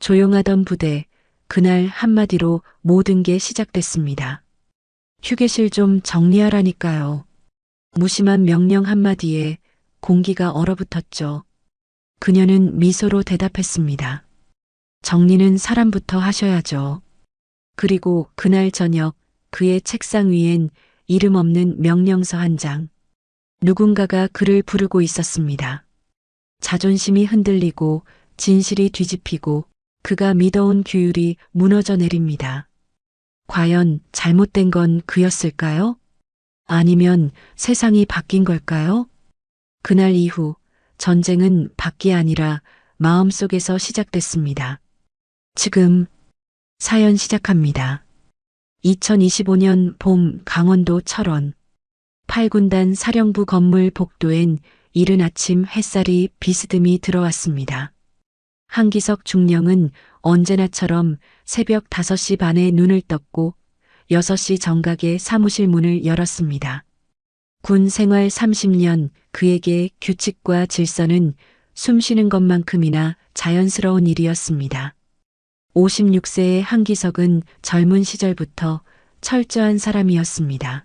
조용하던 부대, 그날 한마디로 모든 게 시작됐습니다. 휴게실 좀 정리하라니까요. 무심한 명령 한마디에 공기가 얼어붙었죠. 그녀는 미소로 대답했습니다. 정리는 사람부터 하셔야죠. 그리고 그날 저녁 그의 책상 위엔 이름 없는 명령서 한 장. 누군가가 그를 부르고 있었습니다. 자존심이 흔들리고 진실이 뒤집히고 그가 믿어온 규율이 무너져 내립니다. 과연 잘못된 건 그였을까요? 아니면 세상이 바뀐 걸까요? 그날 이후 전쟁은 밖이 아니라 마음속에서 시작됐습니다. 지금 사연 시작합니다. 2025년 봄 강원도 철원 8군단 사령부 건물 복도엔 이른 아침 햇살이 비스듬히 들어왔습니다. 한기석 중령은 언제나처럼 새벽 5시 반에 눈을 떴고 6시 정각에 사무실 문을 열었습니다. 군 생활 30년 그에게 규칙과 질서는 숨쉬는 것만큼이나 자연스러운 일이었습니다. 56세의 한기석은 젊은 시절부터 철저한 사람이었습니다.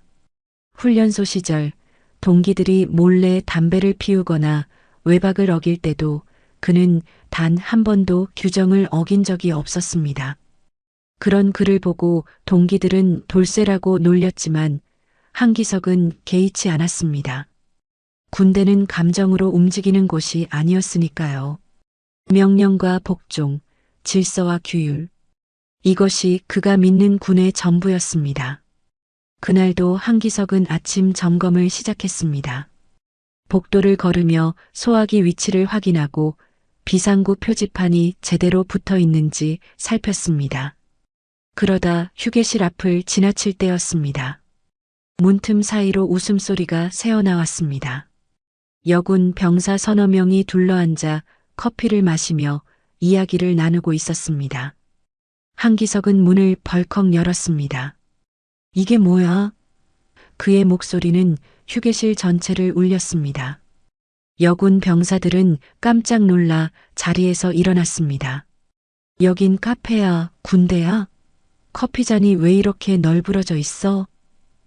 훈련소 시절 동기들이 몰래 담배를 피우거나 외박을 어길 때도 그는 단 한 번도 규정을 어긴 적이 없었습니다. 그런 그를 보고 동기들은 돌쇠라고 놀렸지만 한기석은 개의치 않았습니다. 군대는 감정으로 움직이는 곳이 아니었으니까요. 명령과 복종, 질서와 규율. 이것이 그가 믿는 군의 전부였습니다. 그날도 한기석은 아침 점검을 시작했습니다. 복도를 걸으며 소화기 위치를 확인하고 비상구 표지판이 제대로 붙어 있는지 살폈습니다. 그러다 휴게실 앞을 지나칠 때였습니다. 문틈 사이로 웃음소리가 새어나왔습니다. 여군 병사 서너 명이 둘러앉아 커피를 마시며 이야기를 나누고 있었습니다. 한기석은 문을 벌컥 열었습니다. 이게 뭐야? 그의 목소리는 휴게실 전체를 울렸습니다. 여군 병사들은 깜짝 놀라 자리에서 일어났습니다. 여긴 카페야, 군대야? 커피잔이 왜 이렇게 널브러져 있어?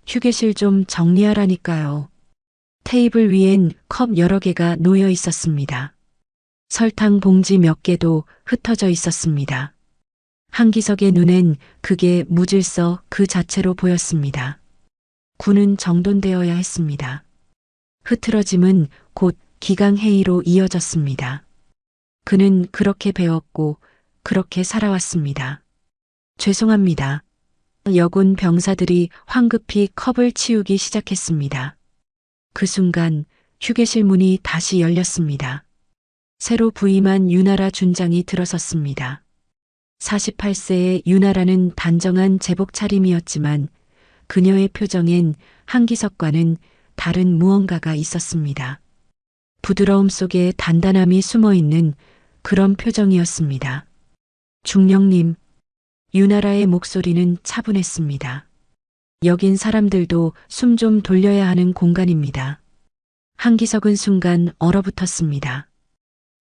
휴게실 좀 정리하라니까요. 테이블 위엔 컵 여러 개가 놓여 있었습니다. 설탕 봉지 몇 개도 흩어져 있었습니다. 한기석의 눈엔 그게 무질서 그 자체로 보였습니다. 군은 정돈되어야 했습니다. 흐트러짐은 곧 기강회의로 이어졌습니다. 그는 그렇게 배웠고 그렇게 살아왔습니다. 죄송합니다. 여군 병사들이 황급히 컵을 치우기 시작했습니다. 그 순간 휴게실 문이 다시 열렸습니다. 새로 부임한 유나라 준장이 들어섰습니다. 48세의 유나라는 단정한 제복 차림이었지만 그녀의 표정엔 한기석과는 다른 무언가가 있었습니다. 부드러움 속에 단단함이 숨어 있는 그런 표정이었습니다. 중령님, 유나라의 목소리는 차분했습니다. 여긴 사람들도 숨 좀 돌려야 하는 공간입니다. 한기석은 순간 얼어붙었습니다.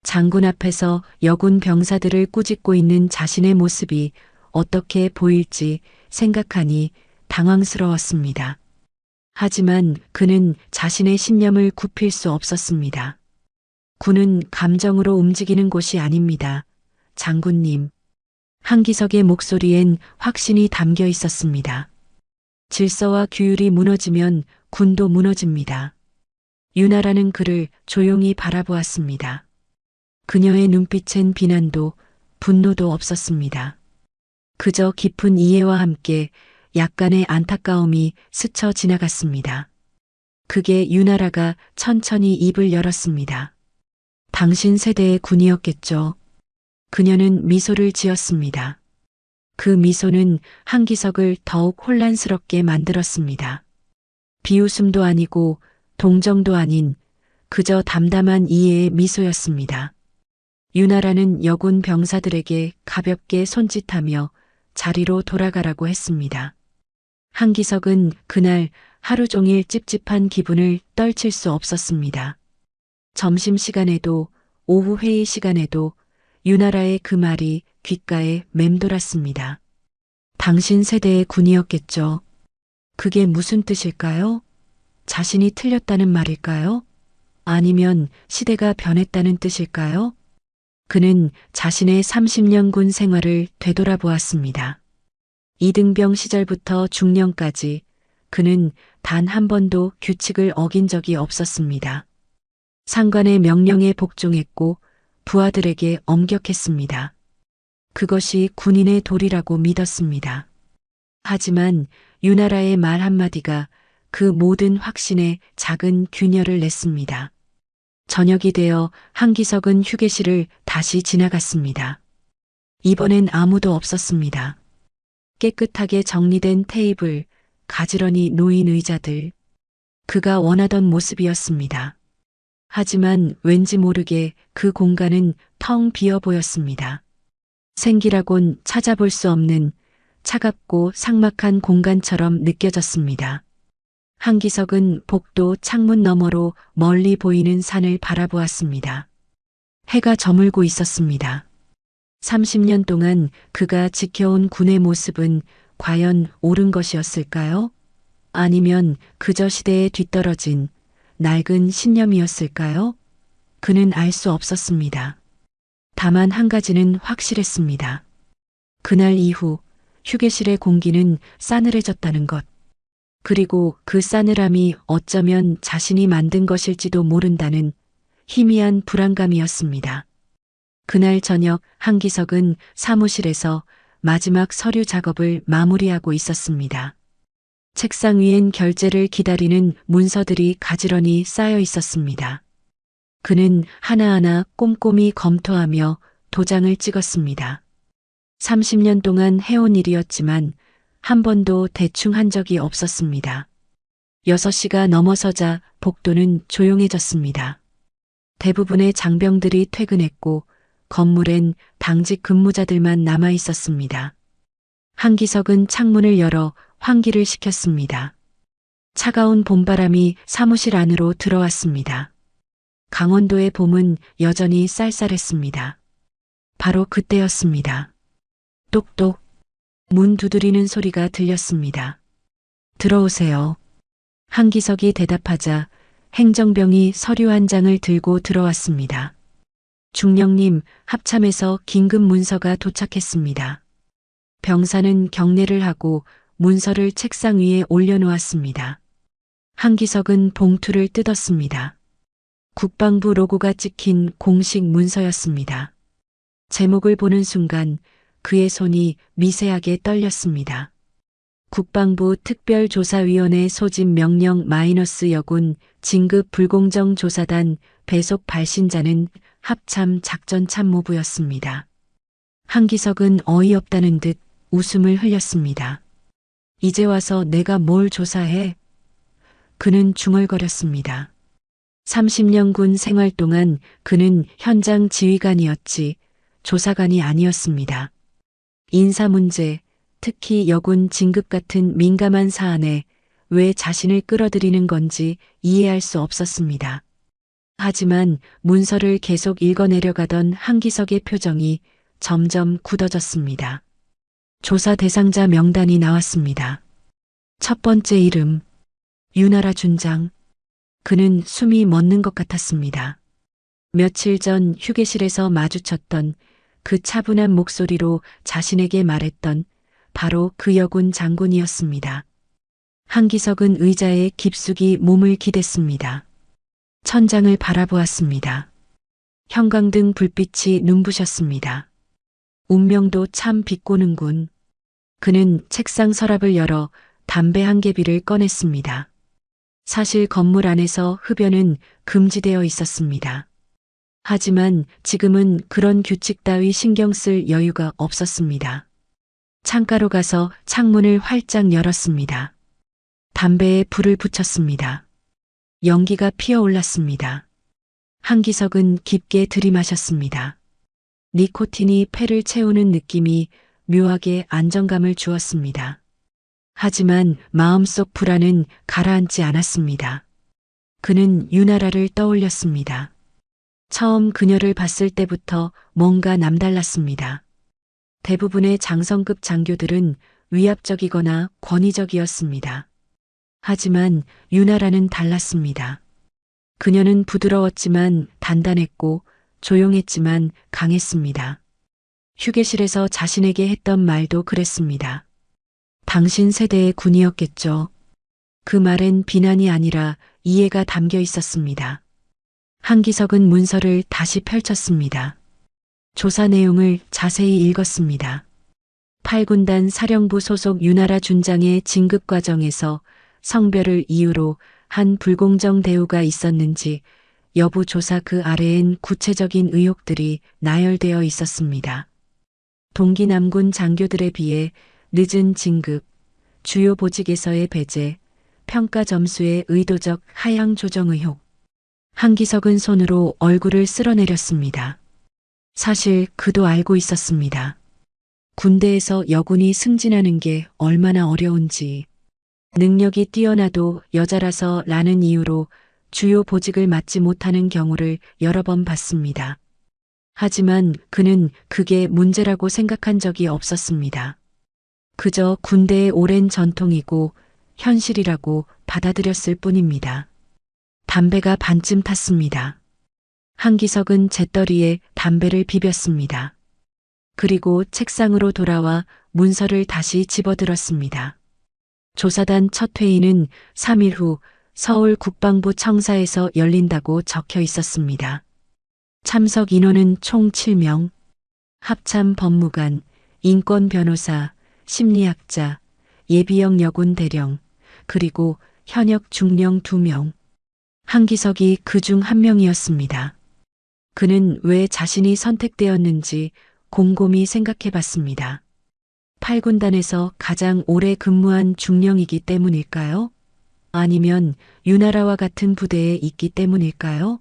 장군 앞에서 여군 병사들을 꾸짖고 있는 자신의 모습이 어떻게 보일지 생각하니 당황스러웠습니다. 하지만 그는 자신의 신념을 굽힐 수 없었습니다. 군은 감정으로 움직이는 곳이 아닙니다. 장군님. 한기석의 목소리엔 확신이 담겨 있었습니다. 질서와 규율이 무너지면 군도 무너집니다. 유나라는 그를 조용히 바라보았습니다. 그녀의 눈빛엔 비난도 분노도 없었습니다. 그저 깊은 이해와 함께 약간의 안타까움이 스쳐 지나갔습니다. 그게 유나라가 천천히 입을 열었습니다. 당신 세대의 군이었겠죠. 그녀는 미소를 지었습니다. 그 미소는 한기석을 더욱 혼란스럽게 만들었습니다. 비웃음도 아니고 동정도 아닌 그저 담담한 이해의 미소였습니다. 유나라는 여군 병사들에게 가볍게 손짓하며 자리로 돌아가라고 했습니다. 한기석은 그날 하루 종일 찝찝한 기분을 떨칠 수 없었습니다. 점심시간에도 오후 회의 시간에도 유나라의 그 말이 귓가에 맴돌았습니다. 당신 세대의 군이었겠죠. 그게 무슨 뜻일까요? 자신이 틀렸다는 말일까요? 아니면 시대가 변했다는 뜻일까요? 그는 자신의 30년 군 생활을 되돌아보았습니다. 이등병 시절부터 중년까지 그는 단 한 번도 규칙을 어긴 적이 없었습니다. 상관의 명령에 복종했고 부하들에게 엄격했습니다. 그것이 군인의 도리라고 믿었습니다. 하지만 유나라의 말 한마디가 그 모든 확신에 작은 균열을 냈습니다. 저녁이 되어 한기석은 휴게실을 다시 지나갔습니다. 이번엔 아무도 없었습니다. 깨끗하게 정리된 테이블, 가지런히 놓인 의자들. 그가 원하던 모습이었습니다. 하지만 왠지 모르게 그 공간은 텅 비어 보였습니다. 생기라곤 찾아볼 수 없는 차갑고 삭막한 공간처럼 느껴졌습니다. 한기석은 복도 창문 너머로 멀리 보이는 산을 바라보았습니다. 해가 저물고 있었습니다. 30년 동안 그가 지켜온 군의 모습은 과연 옳은 것이었을까요? 아니면 그저 시대에 뒤떨어진 낡은 신념이었을까요? 그는 알 수 없었습니다. 다만 한 가지는 확실했습니다. 그날 이후 휴게실의 공기는 싸늘해졌다는 것. 그리고 그 싸늘함이 어쩌면 자신이 만든 것일지도 모른다는 희미한 불안감이었습니다. 그날 저녁 한기석은 사무실에서 마지막 서류 작업을 마무리하고 있었습니다. 책상 위엔 결제를 기다리는 문서들이 가지런히 쌓여 있었습니다. 그는 하나하나 꼼꼼히 검토하며 도장을 찍었습니다. 30년 동안 해온 일이었지만 한 번도 대충 한 적이 없었습니다. 6시가 넘어서자 복도는 조용해졌습니다. 대부분의 장병들이 퇴근했고 건물엔 당직 근무자들만 남아 있었습니다. 한기석은 창문을 열어 환기를 시켰습니다. 차가운 봄바람이 사무실 안으로 들어왔습니다. 강원도의 봄은 여전히 쌀쌀했습니다. 바로 그때였습니다. 똑똑. 문 두드리는 소리가 들렸습니다. 들어오세요. 한기석이 대답하자 행정병이 서류 한 장을 들고 들어왔습니다. 중령님, 합참에서 긴급 문서가 도착했습니다. 병사는 경례를 하고 문서를 책상 위에 올려놓았습니다. 한기석은 봉투를 뜯었습니다. 국방부 로고가 찍힌 공식 문서였습니다. 제목을 보는 순간 그의 손이 미세하게 떨렸습니다. 국방부 특별조사위원회 소집 명령 마이너스 여군 진급 불공정 조사단 배속 발신자는 합참 작전참모부였습니다. 한기석은 어이없다는 듯 웃음을 흘렸습니다. 이제 와서 내가 뭘 조사해? 그는 중얼거렸습니다. 30년 군 생활 동안 그는 현장 지휘관이었지 조사관이 아니었습니다. 인사 문제, 특히 여군 진급 같은 민감한 사안에 왜 자신을 끌어들이는 건지 이해할 수 없었습니다. 하지만 문서를 계속 읽어내려가던 한기석의 표정이 점점 굳어졌습니다. 조사 대상자 명단이 나왔습니다. 첫 번째 이름, 유나라 준장. 그는 숨이 멎는 것 같았습니다. 며칠 전 휴게실에서 마주쳤던 그 차분한 목소리로 자신에게 말했던 바로 그 여군 장군이었습니다. 한기석은 의자에 깊숙이 몸을 기댔습니다. 천장을 바라보았습니다. 형광등 불빛이 눈부셨습니다. 운명도 참 비꼬는군. 그는 책상 서랍을 열어 담배 한 개비를 꺼냈습니다. 사실 건물 안에서 흡연은 금지되어 있었습니다. 하지만 지금은 그런 규칙 따위 신경 쓸 여유가 없었습니다. 창가로 가서 창문을 활짝 열었습니다. 담배에 불을 붙였습니다. 연기가 피어올랐습니다. 한기석은 깊게 들이마셨습니다. 니코틴이 폐를 채우는 느낌이 묘하게 안정감을 주었습니다. 하지만 마음속 불안은 가라앉지 않았습니다. 그는 유나라를 떠올렸습니다. 처음 그녀를 봤을 때부터 뭔가 남달랐습니다. 대부분의 장성급 장교들은 위압적이거나 권위적이었습니다. 하지만 유나라는 달랐습니다. 그녀는 부드러웠지만 단단했고 조용했지만 강했습니다. 휴게실에서 자신에게 했던 말도 그랬습니다. 당신 세대의 군이었겠죠. 그 말엔 비난이 아니라 이해가 담겨 있었습니다. 한기석은 문서를 다시 펼쳤습니다. 조사 내용을 자세히 읽었습니다. 8군단 사령부 소속 유나라 준장의 진급 과정에서 성별을 이유로 한 불공정 대우가 있었는지 여부 조사 그 아래엔 구체적인 의혹들이 나열되어 있었습니다. 동기 남군 장교들에 비해 늦은 진급, 주요 보직에서의 배제, 평가 점수의 의도적 하향 조정 의혹. 한기석은 손으로 얼굴을 쓸어내렸습니다. 사실 그도 알고 있었습니다. 군대에서 여군이 승진하는 게 얼마나 어려운지, 능력이 뛰어나도 여자라서 라는 이유로 주요 보직을 맡지 못하는 경우를 여러 번 봤습니다. 하지만 그는 그게 문제라고 생각한 적이 없었습니다. 그저 군대의 오랜 전통이고 현실이라고 받아들였을 뿐입니다. 담배가 반쯤 탔습니다. 한기석은 재떨이에 담배를 비볐습니다. 그리고 책상으로 돌아와 문서를 다시 집어들었습니다. 조사단 첫 회의는 3일 후 서울 국방부 청사에서 열린다고 적혀 있었습니다. 참석 인원은 총 7명, 합참 법무관, 인권 변호사, 심리학자, 예비역 여군 대령, 그리고 현역 중령 2명. 한기석이 그 중 한 명이었습니다. 그는 왜 자신이 선택되었는지 곰곰이 생각해 봤습니다. 8군단에서 가장 오래 근무한 중령이기 때문일까요? 아니면 유나라와 같은 부대에 있기 때문일까요?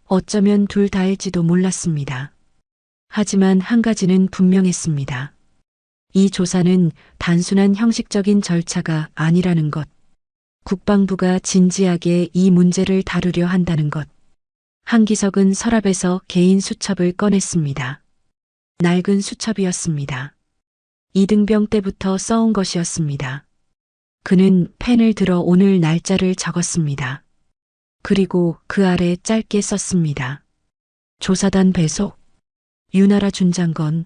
어쩌면 둘 다일지도 몰랐습니다. 하지만 한 가지는 분명했습니다. 이 조사는 단순한 형식적인 절차가 아니라는 것. 국방부가 진지하게 이 문제를 다루려 한다는 것. 한기석은 서랍에서 개인 수첩을 꺼냈습니다. 낡은 수첩이었습니다. 이등병 때부터 써온 것이었습니다. 그는 펜을 들어 오늘 날짜를 적었습니다. 그리고 그 아래 짧게 썼습니다. 조사단 배속, 유나라 준장건.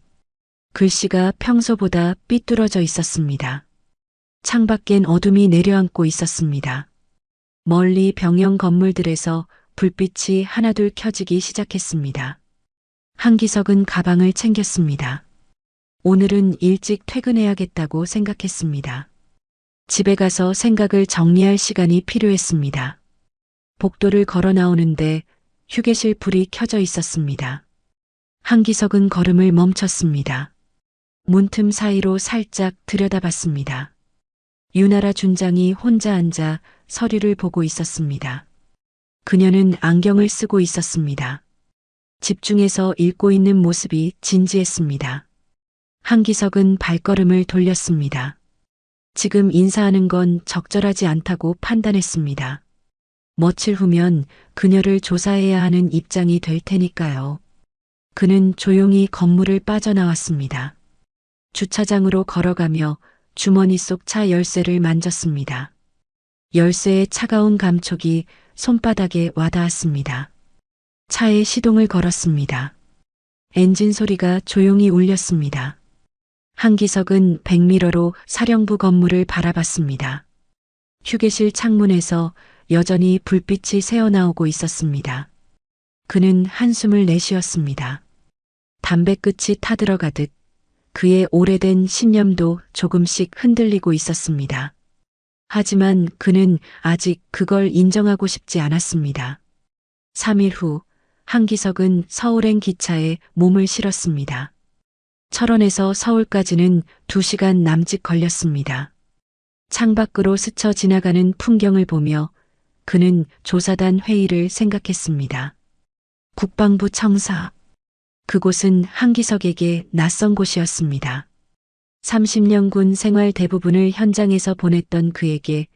글씨가 평소보다 삐뚤어져 있었습니다. 창밖엔 어둠이 내려앉고 있었습니다. 멀리 병영 건물들에서 불빛이 하나둘 켜지기 시작했습니다. 한기석은 가방을 챙겼습니다. 오늘은 일찍 퇴근해야겠다고 생각했습니다. 집에 가서 생각을 정리할 시간이 필요했습니다. 복도를 걸어 나오는데 휴게실 불이 켜져 있었습니다. 한기석은 걸음을 멈췄습니다. 문틈 사이로 살짝 들여다봤습니다. 유나라 준장이 혼자 앉아 서류를 보고 있었습니다. 그녀는 안경을 쓰고 있었습니다. 집중해서 읽고 있는 모습이 진지했습니다. 한기석은 발걸음을 돌렸습니다. 지금 인사하는 건 적절하지 않다고 판단했습니다. 며칠 후면 그녀를 조사해야 하는 입장이 될 테니까요. 그는 조용히 건물을 빠져나왔습니다. 주차장으로 걸어가며 주머니 속 차 열쇠를 만졌습니다. 열쇠의 차가운 감촉이 손바닥에 와닿았습니다. 차에 시동을 걸었습니다. 엔진 소리가 조용히 울렸습니다. 한기석은 백미러로 사령부 건물을 바라봤습니다. 휴게실 창문에서 여전히 불빛이 새어나오고 있었습니다. 그는 한숨을 내쉬었습니다. 담배 끝이 타들어가듯 그의 오래된 신념도 조금씩 흔들리고 있었습니다. 하지만 그는 아직 그걸 인정하고 싶지 않았습니다. 3일 후 한기석은 서울행 기차에 몸을 실었습니다. 철원에서 서울까지는 2시간 남짓 걸렸습니다. 창밖으로 스쳐 지나가는 풍경을 보며 그는 조사단 회의를 생각했습니다. 국방부 청사. 그곳은 한기석에게 낯선 곳이었습니다. 30년 군 생활 대부분을 현장에서 보냈던 그에게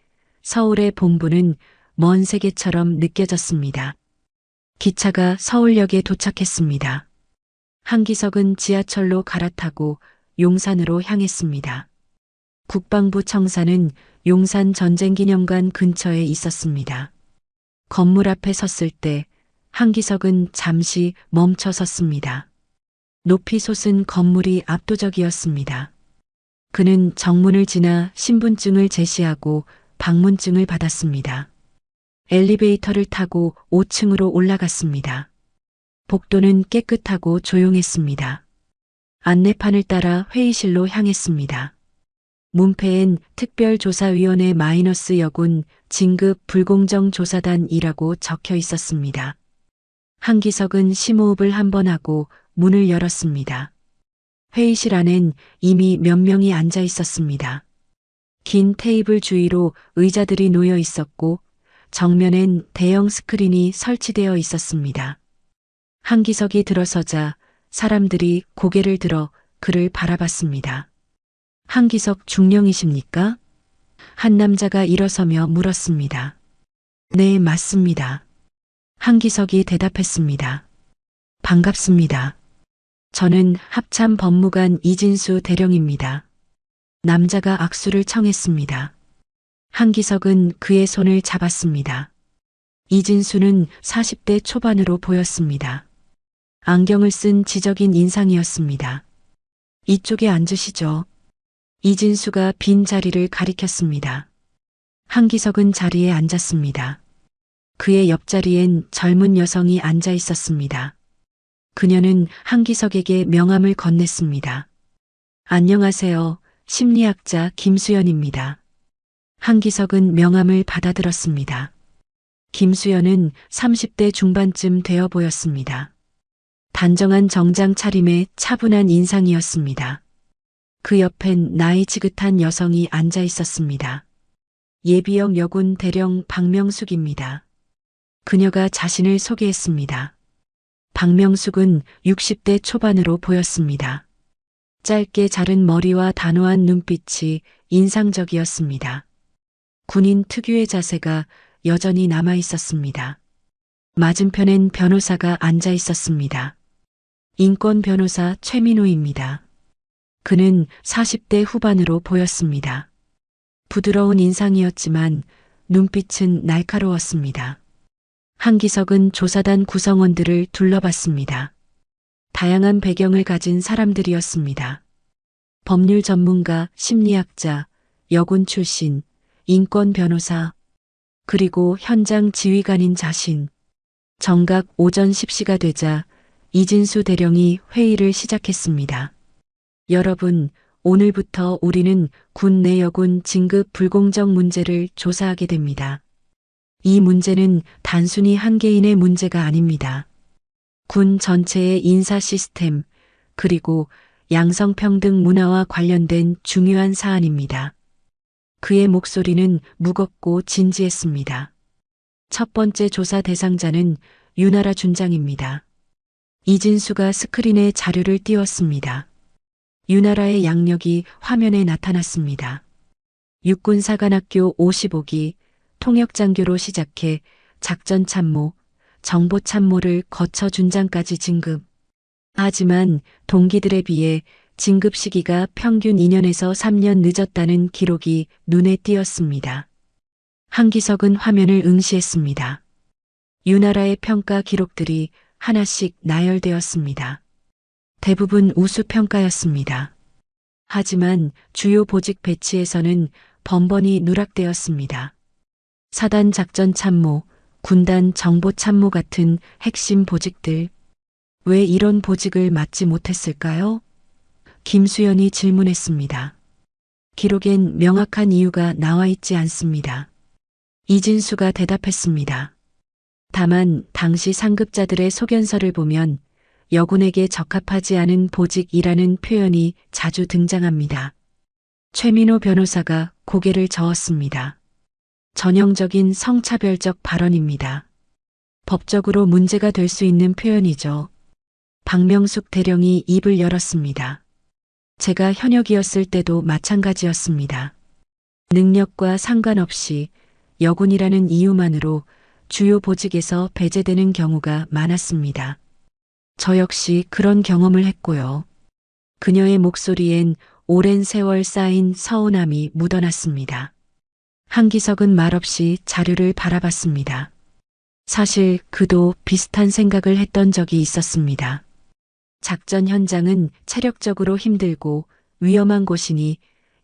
서울의 본부는 먼 세계처럼 느껴졌습니다. 기차가 서울역에 도착했습니다. 한기석은 지하철로 갈아타고 용산으로 향했습니다. 국방부 청사는 용산 전쟁기념관 근처에 있었습니다. 건물 앞에 섰을 때 한기석은 잠시 멈춰 섰습니다. 높이 솟은 건물이 압도적이었습니다. 그는 정문을 지나 신분증을 제시하고 방문증을 받았습니다. 엘리베이터를 타고 5층으로 올라갔습니다. 복도는 깨끗하고 조용했습니다. 안내판을 따라 회의실로 향했습니다. 문패엔 특별조사위원회 마이너스 여군 진급 불공정 조사단이라고 적혀 있었습니다. 한기석은 심호흡을 한 번 하고 문을 열었습니다. 회의실 안엔 이미 몇 명이 앉아 있었습니다. 긴 테이블 주위로 의자들이 놓여 있었고 정면엔 대형 스크린이 설치되어 있었습니다. 한기석이 들어서자 사람들이 고개를 들어 그를 바라봤습니다. 한기석 중령이십니까? 한 남자가 일어서며 물었습니다. 네, 맞습니다. 한기석이 대답했습니다. 반갑습니다. 저는 합참 법무관 이진수 대령입니다. 남자가 악수를 청했습니다. 한기석은 그의 손을 잡았습니다. 이진수는 40대 초반으로 보였습니다. 안경을 쓴 지적인 인상이었습니다. 이쪽에 앉으시죠. 이진수가 빈 자리를 가리켰습니다. 한기석은 자리에 앉았습니다. 그의 옆자리엔 젊은 여성이 앉아 있었습니다. 그녀는 한기석에게 명함을 건넸습니다. 안녕하세요. 심리학자 김수연입니다. 한기석은 명함을 받아들었습니다. 김수연은 30대 중반쯤 되어 보였습니다. 단정한 정장 차림에 차분한 인상이었습니다. 그 옆엔 나이 지긋한 여성이 앉아 있었습니다. 예비역 여군 대령 박명숙입니다. 그녀가 자신을 소개했습니다. 박명숙은 60대 초반으로 보였습니다. 짧게 자른 머리와 단호한 눈빛이 인상적이었습니다. 군인 특유의 자세가 여전히 남아 있었습니다. 맞은편엔 변호사가 앉아 있었습니다. 인권 변호사 최민호입니다. 그는 40대 후반으로 보였습니다. 부드러운 인상이었지만 눈빛은 날카로웠습니다. 한기석은 조사단 구성원들을 둘러봤습니다. 다양한 배경을 가진 사람들이었습니다. 법률 전문가, 심리학자, 여군 출신, 인권 변호사, 그리고 현장 지휘관인 자신. 정각 오전 10시가 되자 이진수 대령이 회의를 시작했습니다. 여러분, 오늘부터 우리는 군 내 여군 진급 불공정 문제를 조사하게 됩니다. 이 문제는 단순히 한 개인의 문제가 아닙니다. 군 전체의 인사 시스템, 그리고 양성평등 문화와 관련된 중요한 사안입니다. 그의 목소리는 무겁고 진지했습니다. 첫 번째 조사 대상자는 윤아라 준장입니다. 이진수가 스크린에 자료를 띄웠습니다. 윤아라의 양력이 화면에 나타났습니다. 육군사관학교 55기 통역장교로 시작해 작전참모, 정보참모를 거쳐 준장까지 진급. 하지만 동기들에 비해 진급 시기가 평균 2년에서 3년 늦었다는 기록이 눈에 띄었습니다. 한기석은 화면을 응시했습니다. 윤아라의 평가 기록들이 하나씩 나열되었습니다. 대부분 우수평가였습니다. 하지만 주요 보직 배치에서는 번번이 누락되었습니다. 사단 작전 참모, 군단 정보 참모 같은 핵심 보직들. 왜 이런 보직을 맡지 못했을까요? 김수연이 질문했습니다. 기록엔 명확한 이유가 나와 있지 않습니다. 이진수가 대답했습니다. 다만 당시 상급자들의 소견서를 보면 여군에게 적합하지 않은 보직이라는 표현이 자주 등장합니다. 최민호 변호사가 고개를 저었습니다. 전형적인 성차별적 발언입니다. 법적으로 문제가 될 수 있는 표현이죠. 박명숙 대령이 입을 열었습니다. 제가 현역이었을 때도 마찬가지였습니다. 능력과 상관없이 여군이라는 이유만으로 주요 보직에서 배제되는 경우가 많았습니다. 저 역시 그런 경험을 했고요. 그녀의 목소리엔 오랜 세월 쌓인 서운함이 묻어났습니다. 한기석은 말없이 자료를 바라봤습니다. 사실 그도 비슷한 생각을 했던 적이 있었습니다. 작전 현장은 체력적으로 힘들고 위험한 곳이니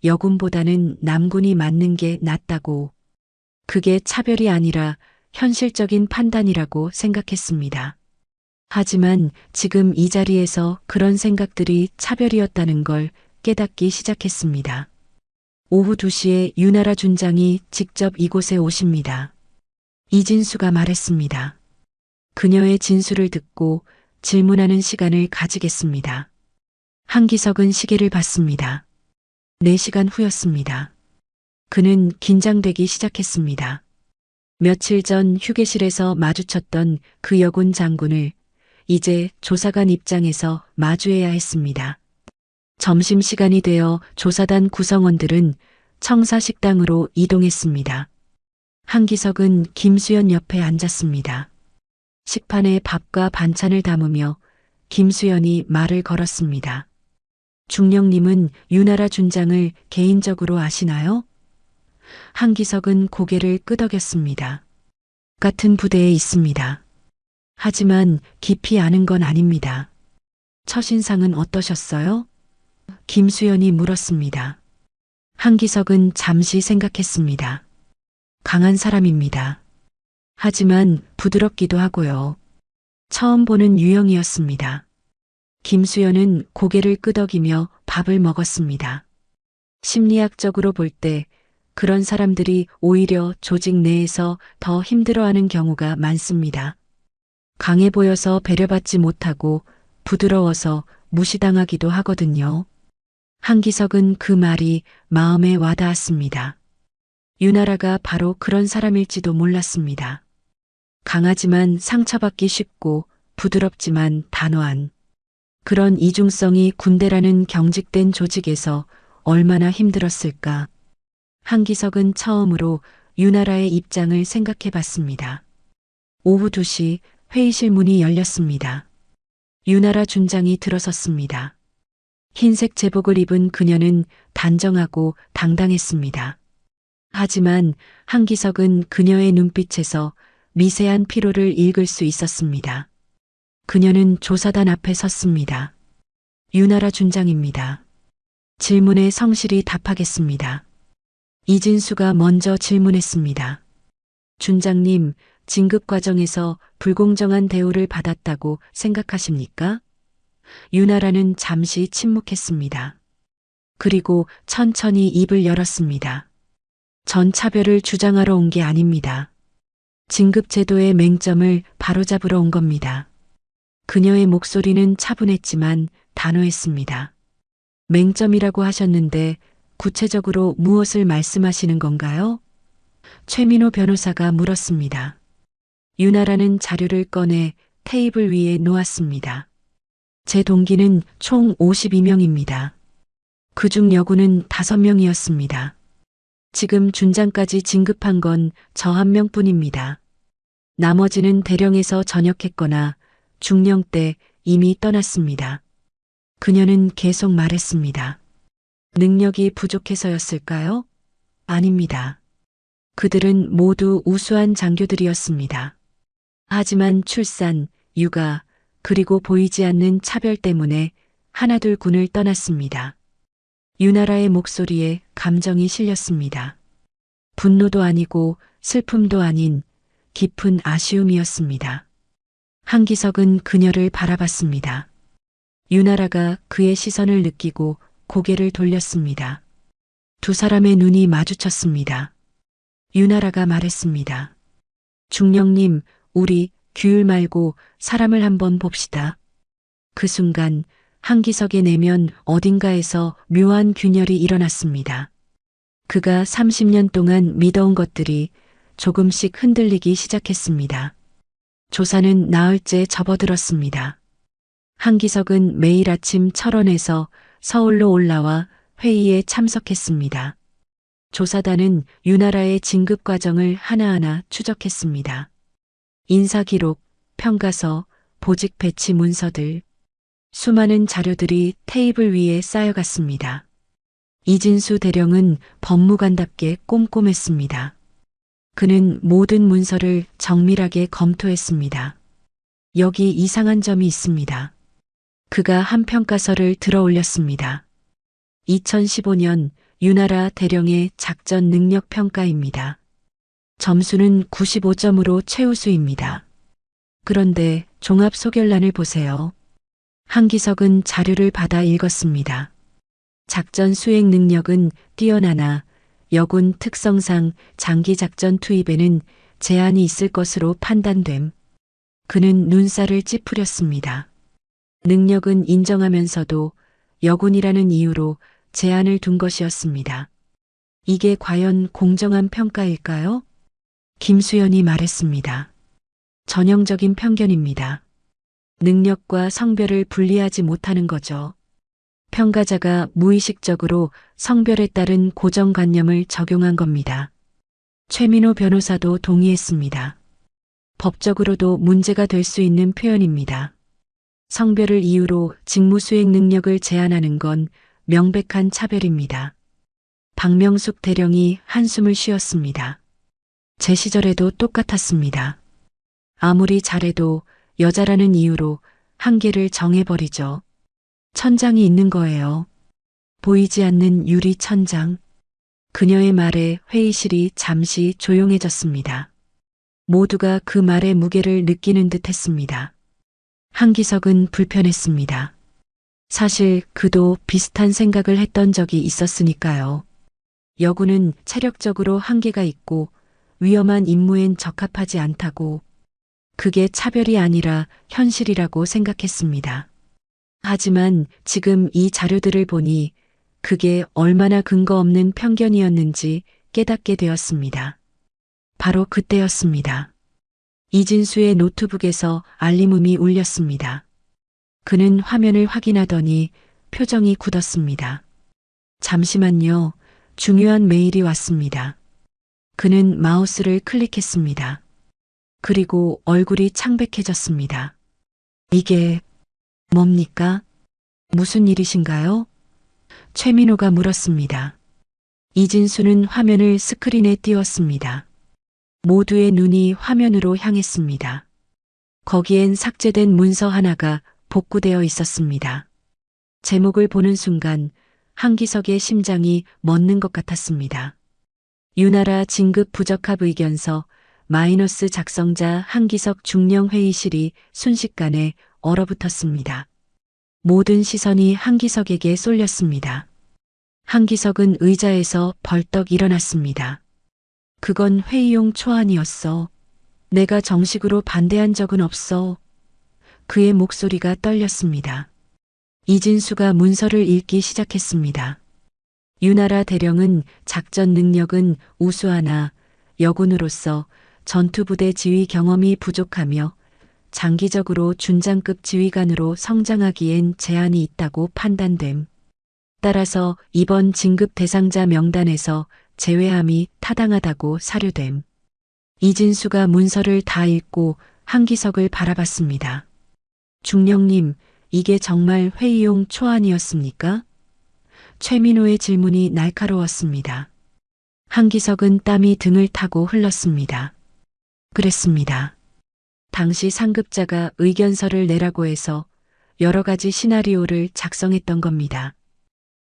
여군보다는 남군이 맞는 게 낫다고. 그게 차별이 아니라 현실적인 판단이라고 생각했습니다. 하지만 지금 이 자리에서 그런 생각들이 차별이었다는 걸 깨닫기 시작했습니다. 오후 2시에 유나라 준장이 직접 이곳에 오십니다. 이진수가 말했습니다. 그녀의 진술을 듣고 질문하는 시간을 가지겠습니다. 한기석은 시계를 봤습니다. 4시간 후였습니다. 그는 긴장되기 시작했습니다. 며칠 전 휴게실에서 마주쳤던 그 여군 장군을 이제 조사관 입장에서 마주해야 했습니다. 점심시간이 되어 조사단 구성원들은 청사식당으로 이동했습니다. 한기석은 김수연 옆에 앉았습니다. 식판에 밥과 반찬을 담으며 김수연이 말을 걸었습니다. 중령님은 유나라 준장을 개인적으로 아시나요? 한기석은 고개를 끄덕였습니다. 같은 부대에 있습니다. 하지만 깊이 아는 건 아닙니다. 첫인상은 어떠셨어요? 김수연이 물었습니다. 한기석은 잠시 생각했습니다. 강한 사람입니다. 하지만 부드럽기도 하고요. 처음 보는 유형이었습니다. 김수연은 고개를 끄덕이며 밥을 먹었습니다. 심리학적으로 볼 때 그런 사람들이 오히려 조직 내에서 더 힘들어하는 경우가 많습니다. 강해 보여서 배려받지 못하고 부드러워서 무시당하기도 하거든요. 한기석은 그 말이 마음에 와닿았습니다. 유나라가 바로 그런 사람일지도 몰랐습니다. 강하지만 상처받기 쉽고 부드럽지만 단호한 그런 이중성이 군대라는 경직된 조직에서 얼마나 힘들었을까. 한기석은 처음으로 유나라의 입장을 생각해 봤습니다. 오후 2시 회의실 문이 열렸습니다. 유나라 준장이 들어섰습니다. 흰색 제복을 입은 그녀는 단정하고 당당했습니다. 하지만 한기석은 그녀의 눈빛에서 미세한 피로를 읽을 수 있었습니다. 그녀는 조사단 앞에 섰습니다. 유나라 준장입니다. 질문에 성실히 답하겠습니다. 이진수가 먼저 질문했습니다. 준장님, 진급 과정에서 불공정한 대우를 받았다고 생각하십니까? 유나라는 잠시 침묵했습니다. 그리고 천천히 입을 열었습니다. 전 차별을 주장하러 온 게 아닙니다. 진급제도의 맹점을 바로잡으러 온 겁니다. 그녀의 목소리는 차분했지만 단호했습니다. 맹점이라고 하셨는데 구체적으로 무엇을 말씀하시는 건가요? 최민호 변호사가 물었습니다. 유나라는 자료를 꺼내 테이블 위에 놓았습니다. 제 동기는 총 52명입니다. 그중 여군은 5명이었습니다. 지금 준장까지 진급한 건 저 한 명뿐입니다. 나머지는 대령에서 전역했거나 중령 때 이미 떠났습니다. 그녀는 계속 말했습니다. 능력이 부족해서였을까요? 아닙니다. 그들은 모두 우수한 장교들이었습니다. 하지만 출산, 육아, 그리고 보이지 않는 차별 때문에 하나둘 군을 떠났습니다. 유나라의 목소리에 감정이 실렸습니다. 분노도 아니고 슬픔도 아닌 깊은 아쉬움이었습니다. 한기석은 그녀를 바라봤습니다. 유나라가 그의 시선을 느끼고 고개를 돌렸습니다. 두 사람의 눈이 마주쳤습니다. 유나라가 말했습니다. 중령님, 우리 규율 말고 사람을 한번 봅시다. 그 순간 한기석의 내면 어딘가에서 묘한 균열이 일어났습니다. 그가 30년 동안 믿어온 것들이 조금씩 흔들리기 시작했습니다. 조사는 나흘째 접어들었습니다. 한기석은 매일 아침 철원에서 서울로 올라와 회의에 참석했습니다. 조사단은 유나라의 진급 과정을 하나하나 추적했습니다. 인사기록, 평가서, 보직 배치 문서들. 수많은 자료들이 테이블 위에 쌓여갔습니다. 이진수 대령은 법무관답게 꼼꼼했습니다. 그는 모든 문서를 정밀하게 검토했습니다. 여기 이상한 점이 있습니다. 그가 한 평가서를 들어 올렸습니다. 2015년 유나라 대령의 작전 능력 평가입니다. 점수는 95점으로 최우수입니다. 그런데 종합 소결란을 보세요. 한기석은 자료를 받아 읽었습니다. 작전 수행 능력은 뛰어나나 여군 특성상 장기 작전 투입에는 제한이 있을 것으로 판단됨. 그는 눈살을 찌푸렸습니다. 능력은 인정하면서도 여군이라는 이유로 제한을 둔 것이었습니다. 이게 과연 공정한 평가일까요? 김수연이 말했습니다. 전형적인 편견입니다. 능력과 성별을 분리하지 못하는 거죠. 평가자가 무의식적으로 성별에 따른 고정관념을 적용한 겁니다. 최민호 변호사도 동의했습니다. 법적으로도 문제가 될 수 있는 표현입니다. 성별을 이유로 직무 수행 능력을 제한하는 건 명백한 차별입니다. 박명숙 대령이 한숨을 쉬었습니다. 제 시절에도 똑같았습니다. 아무리 잘해도 여자라는 이유로 한계를 정해버리죠. 천장이 있는 거예요. 보이지 않는 유리 천장. 그녀의 말에 회의실이 잠시 조용해졌습니다. 모두가 그 말의 무게를 느끼는 듯 했습니다. 한기석은 불편했습니다. 사실 그도 비슷한 생각을 했던 적이 있었으니까요. 여군은 체력적으로 한계가 있고 위험한 임무엔 적합하지 않다고, 그게 차별이 아니라 현실이라고 생각했습니다. 하지만 지금 이 자료들을 보니 그게 얼마나 근거 없는 편견이었는지 깨닫게 되었습니다. 바로 그때였습니다. 이진수의 노트북에서 알림음이 울렸습니다. 그는 화면을 확인하더니 표정이 굳었습니다. 잠시만요. 중요한 메일이 왔습니다. 그는 마우스를 클릭했습니다. 그리고 얼굴이 창백해졌습니다. 이게 뭡니까? 무슨 일이신가요? 최민호가 물었습니다. 이진수는 화면을 스크린에 띄웠습니다. 모두의 눈이 화면으로 향했습니다. 거기엔 삭제된 문서 하나가 복구되어 있었습니다. 제목을 보는 순간 한기석의 심장이 멎는 것 같았습니다. 유나라 진급 부적합 의견서 마이너스 작성자 한기석 중령 회의실이 순식간에 얼어붙었습니다. 모든 시선이 한기석에게 쏠렸습니다. 한기석은 의자에서 벌떡 일어났습니다. 그건 회의용 초안이었어. 내가 정식으로 반대한 적은 없어. 그의 목소리가 떨렸습니다. 이진수가 문서를 읽기 시작했습니다. 유나라 대령은 작전 능력은 우수하나 여군으로서 전투부대 지휘 경험이 부족하며 장기적으로 준장급 지휘관으로 성장하기엔 제한이 있다고 판단됨. 따라서 이번 진급 대상자 명단에서 제외함이 타당하다고 사료됨. 이진수가 문서를 다 읽고 한기석을 바라봤습니다. 중령님, 이게 정말 회의용 초안이었습니까? 최민호의 질문이 날카로웠습니다. 한기석은 땀이 등을 타고 흘렀습니다. 그랬습니다. 당시 상급자가 의견서를 내라고 해서 여러 가지 시나리오를 작성했던 겁니다.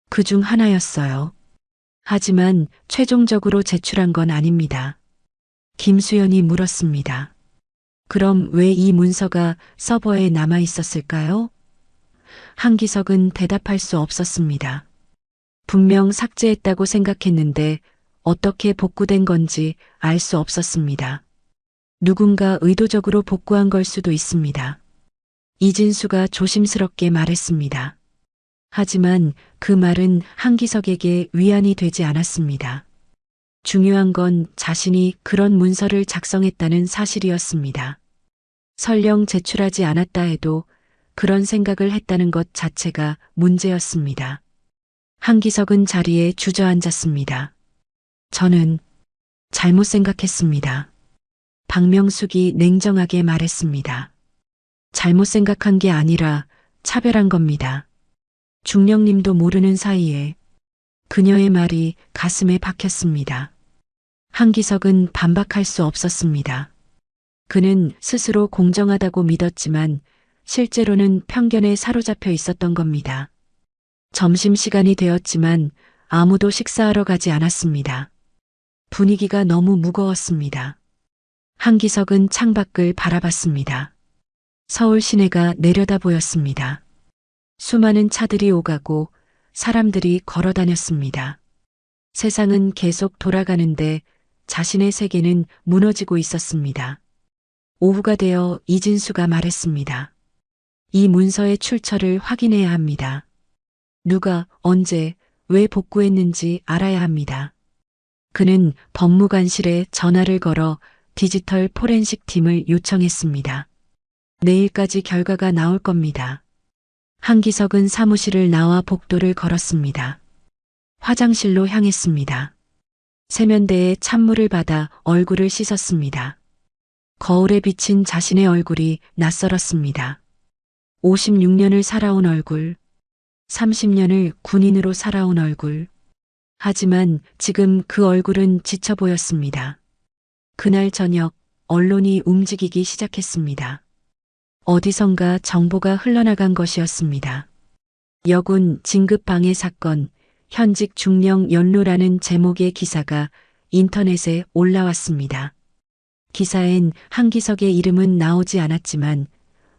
그중 하나였어요. 하지만 최종적으로 제출한 건 아닙니다. 김수연이 물었습니다. 그럼 왜 이 문서가 서버에 남아 있었을까요? 한기석은 대답할 수 없었습니다. 분명 삭제했다고 생각했는데 어떻게 복구된 건지 알 수 없었습니다. 누군가 의도적으로 복구한 걸 수도 있습니다. 이진수가 조심스럽게 말했습니다. 하지만 그 말은 한기석에게 위안이 되지 않았습니다. 중요한 건 자신이 그런 문서를 작성했다는 사실이었습니다. 설령 제출하지 않았다 해도 그런 생각을 했다는 것 자체가 문제였습니다. 한기석은 자리에 주저앉았습니다. 저는 잘못 생각했습니다. 박명숙이 냉정하게 말했습니다. 잘못 생각한 게 아니라 차별한 겁니다. 중령님도 모르는 사이에 그녀의 말이 가슴에 박혔습니다. 한기석은 반박할 수 없었습니다. 그는 스스로 공정하다고 믿었지만 실제로는 편견에 사로잡혀 있었던 겁니다. 점심시간이 되었지만 아무도 식사하러 가지 않았습니다. 분위기가 너무 무거웠습니다. 한기석은 창밖을 바라봤습니다. 서울 시내가 내려다 보였습니다. 수많은 차들이 오가고 사람들이 걸어 다녔습니다. 세상은 계속 돌아가는데 자신의 세계는 무너지고 있었습니다. 오후가 되어 이진수가 말했습니다. 이 문서의 출처를 확인해야 합니다. 누가, 언제, 왜 복구했는지 알아야 합니다. 그는 법무관실에 전화를 걸어 디지털 포렌식 팀을 요청했습니다. 내일까지 결과가 나올 겁니다. 한기석은 사무실을 나와 복도를 걸었습니다. 화장실로 향했습니다. 세면대에 찬물을 받아 얼굴을 씻었습니다. 거울에 비친 자신의 얼굴이 낯설었습니다. 56년을 살아온 얼굴, 30년을 군인으로 살아온 얼굴. 하지만 지금 그 얼굴은 지쳐 보였습니다. 그날 저녁 언론이 움직이기 시작했습니다. 어디선가 정보가 흘러나간 것이었습니다. 여군 진급방해 사건, 현직 중령 연루라는 제목의 기사가 인터넷에 올라왔습니다. 기사엔 한기석의 이름은 나오지 않았지만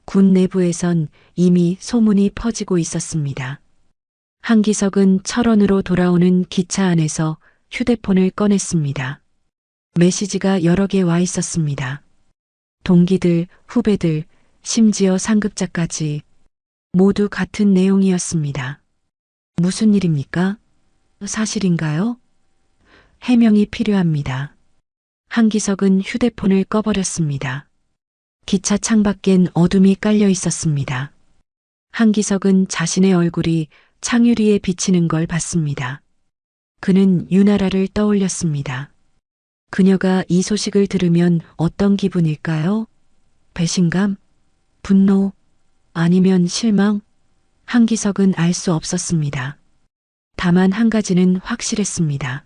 군 내부에선 이미 소문이 퍼지고 있었습니다. 한기석은 철원으로 돌아오는 기차 안에서 휴대폰을 꺼냈습니다. 메시지가 여러 개 와 있었습니다. 동기들, 후배들, 심지어 상급자까지 모두 같은 내용이었습니다. 무슨 일입니까? 사실인가요? 해명이 필요합니다. 한기석은 휴대폰을 꺼버렸습니다. 기차 창밖엔 어둠이 깔려 있었습니다. 한기석은 자신의 얼굴이 창유리에 비치는 걸 봤습니다. 그는 유나라를 떠올렸습니다. 그녀가 이 소식을 들으면 어떤 기분일까요? 배신감? 분노? 아니면 실망? 한기석은 알 수 없었습니다. 다만 한 가지는 확실했습니다.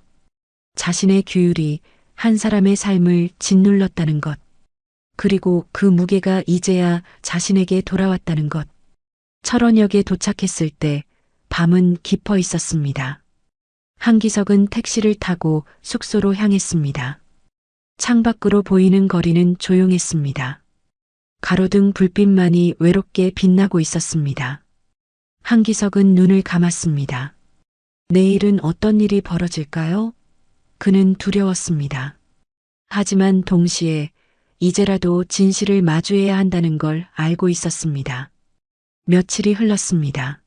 자신의 규율이 한 사람의 삶을 짓눌렀다는 것. 그리고 그 무게가 이제야 자신에게 돌아왔다는 것. 철원역에 도착했을 때 밤은 깊어 있었습니다. 한기석은 택시를 타고 숙소로 향했습니다. 창밖으로 보이는 거리는 조용했습니다. 가로등 불빛만이 외롭게 빛나고 있었습니다. 한기석은 눈을 감았습니다. 내일은 어떤 일이 벌어질까요? 그는 두려웠습니다. 하지만 동시에 이제라도 진실을 마주해야 한다는 걸 알고 있었습니다. 며칠이 흘렀습니다.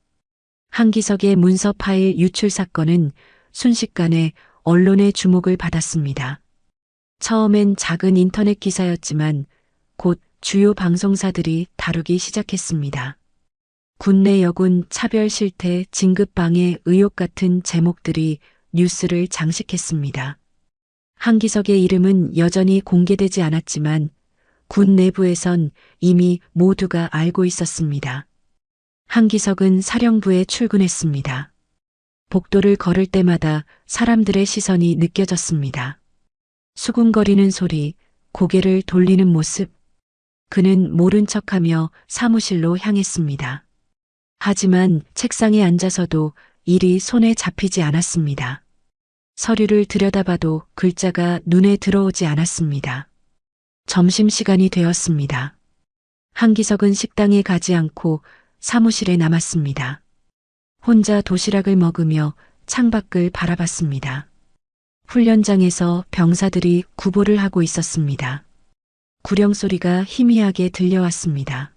한기석의 문서 파일 유출 사건은 순식간에 언론의 주목을 받았습니다. 처음엔 작은 인터넷 기사였지만 곧 주요 방송사들이 다루기 시작했습니다. 군내 여군 차별 실태 진급방해 의혹 같은 제목들이 뉴스를 장식했습니다. 한기석의 이름은 여전히 공개되지 않았지만 군 내부에선 이미 모두가 알고 있었습니다. 한기석은 사령부에 출근했습니다. 복도를 걸을 때마다 사람들의 시선이 느껴졌습니다. 수군거리는 소리, 고개를 돌리는 모습. 그는 모른 척하며 사무실로 향했습니다. 하지만 책상에 앉아서도 일이 손에 잡히지 않았습니다. 서류를 들여다봐도 글자가 눈에 들어오지 않았습니다. 점심시간이 되었습니다. 한기석은 식당에 가지 않고 사무실에 남았습니다. 혼자 도시락을 먹으며 창밖을 바라봤습니다. 훈련장에서 병사들이 구보를 하고 있었습니다. 구령 소리가 희미하게 들려왔습니다.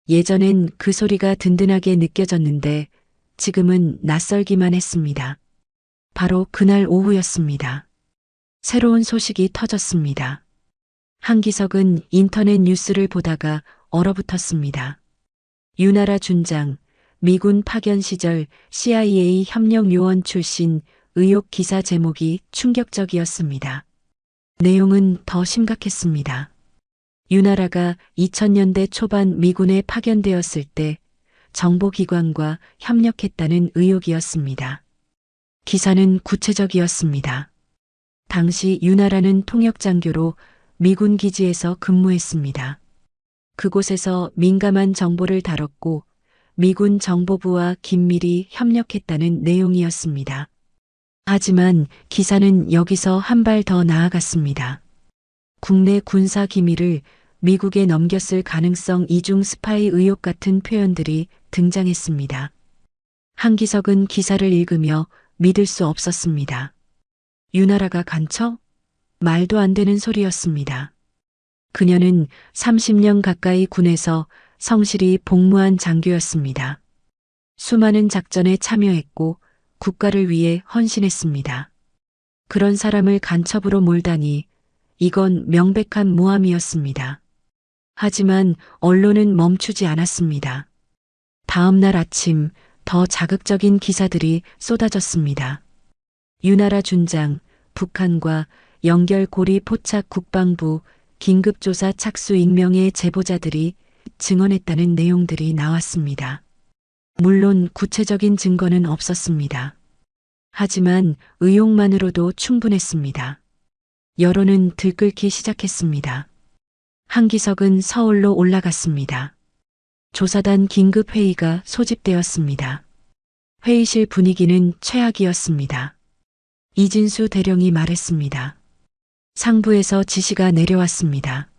예전엔 그 소리가 든든하게 느껴졌는데 지금은 낯설기만 했습니다. 바로 그날 오후였습니다. 새로운 소식이 터졌습니다. 한기석은 인터넷 뉴스를 보다가 얼어붙었습니다. 유나라 준장, 미군 파견 시절 CIA 협력 요원 출신 의혹 기사 제목이 충격적이었습니다. 내용은 더 심각했습니다. 유나라가 2000년대 초반 미군에 파견되었을 때 정보기관과 협력했다는 의혹이었습니다. 기사는 구체적이었습니다. 당시 윤아라는 통역장교로 미군 기지에서 근무했습니다. 그곳에서 민감한 정보를 다뤘고 미군 정보부와 긴밀히 협력했다는 내용이었습니다. 하지만 기사는 여기서 한 발 더 나아갔습니다. 국내 군사 기밀을 미국에 넘겼을 가능성 이중 스파이 의혹 같은 표현들이 등장했습니다. 한기석은 기사를 읽으며 믿을 수 없었습니다. 윤아라가 간첩? 말도 안 되는 소리였습니다. 그녀는 30년 가까이 군에서 성실히 복무한 장교였습니다. 수많은 작전에 참여했고 국가를 위해 헌신했습니다. 그런 사람을 간첩으로 몰다니 이건 명백한 모함이었습니다. 하지만 언론은 멈추지 않았습니다. 다음 날 아침 더 자극적인 기사들이 쏟아졌습니다. 윤아라 준장, 북한과 연결 고리 포착 국방부 긴급조사 착수 익명의 제보자들이 증언했다는 내용들이 나왔습니다. 물론 구체적인 증거는 없었습니다. 하지만 의혹만으로도 충분했습니다. 여론은 들끓기 시작했습니다. 한기석은 서울로 올라갔습니다. 조사단 긴급회의가 소집되었습니다. 회의실 분위기는 최악이었습니다. 이진수 대령이 말했습니다. 상부에서 지시가 내려왔습니다.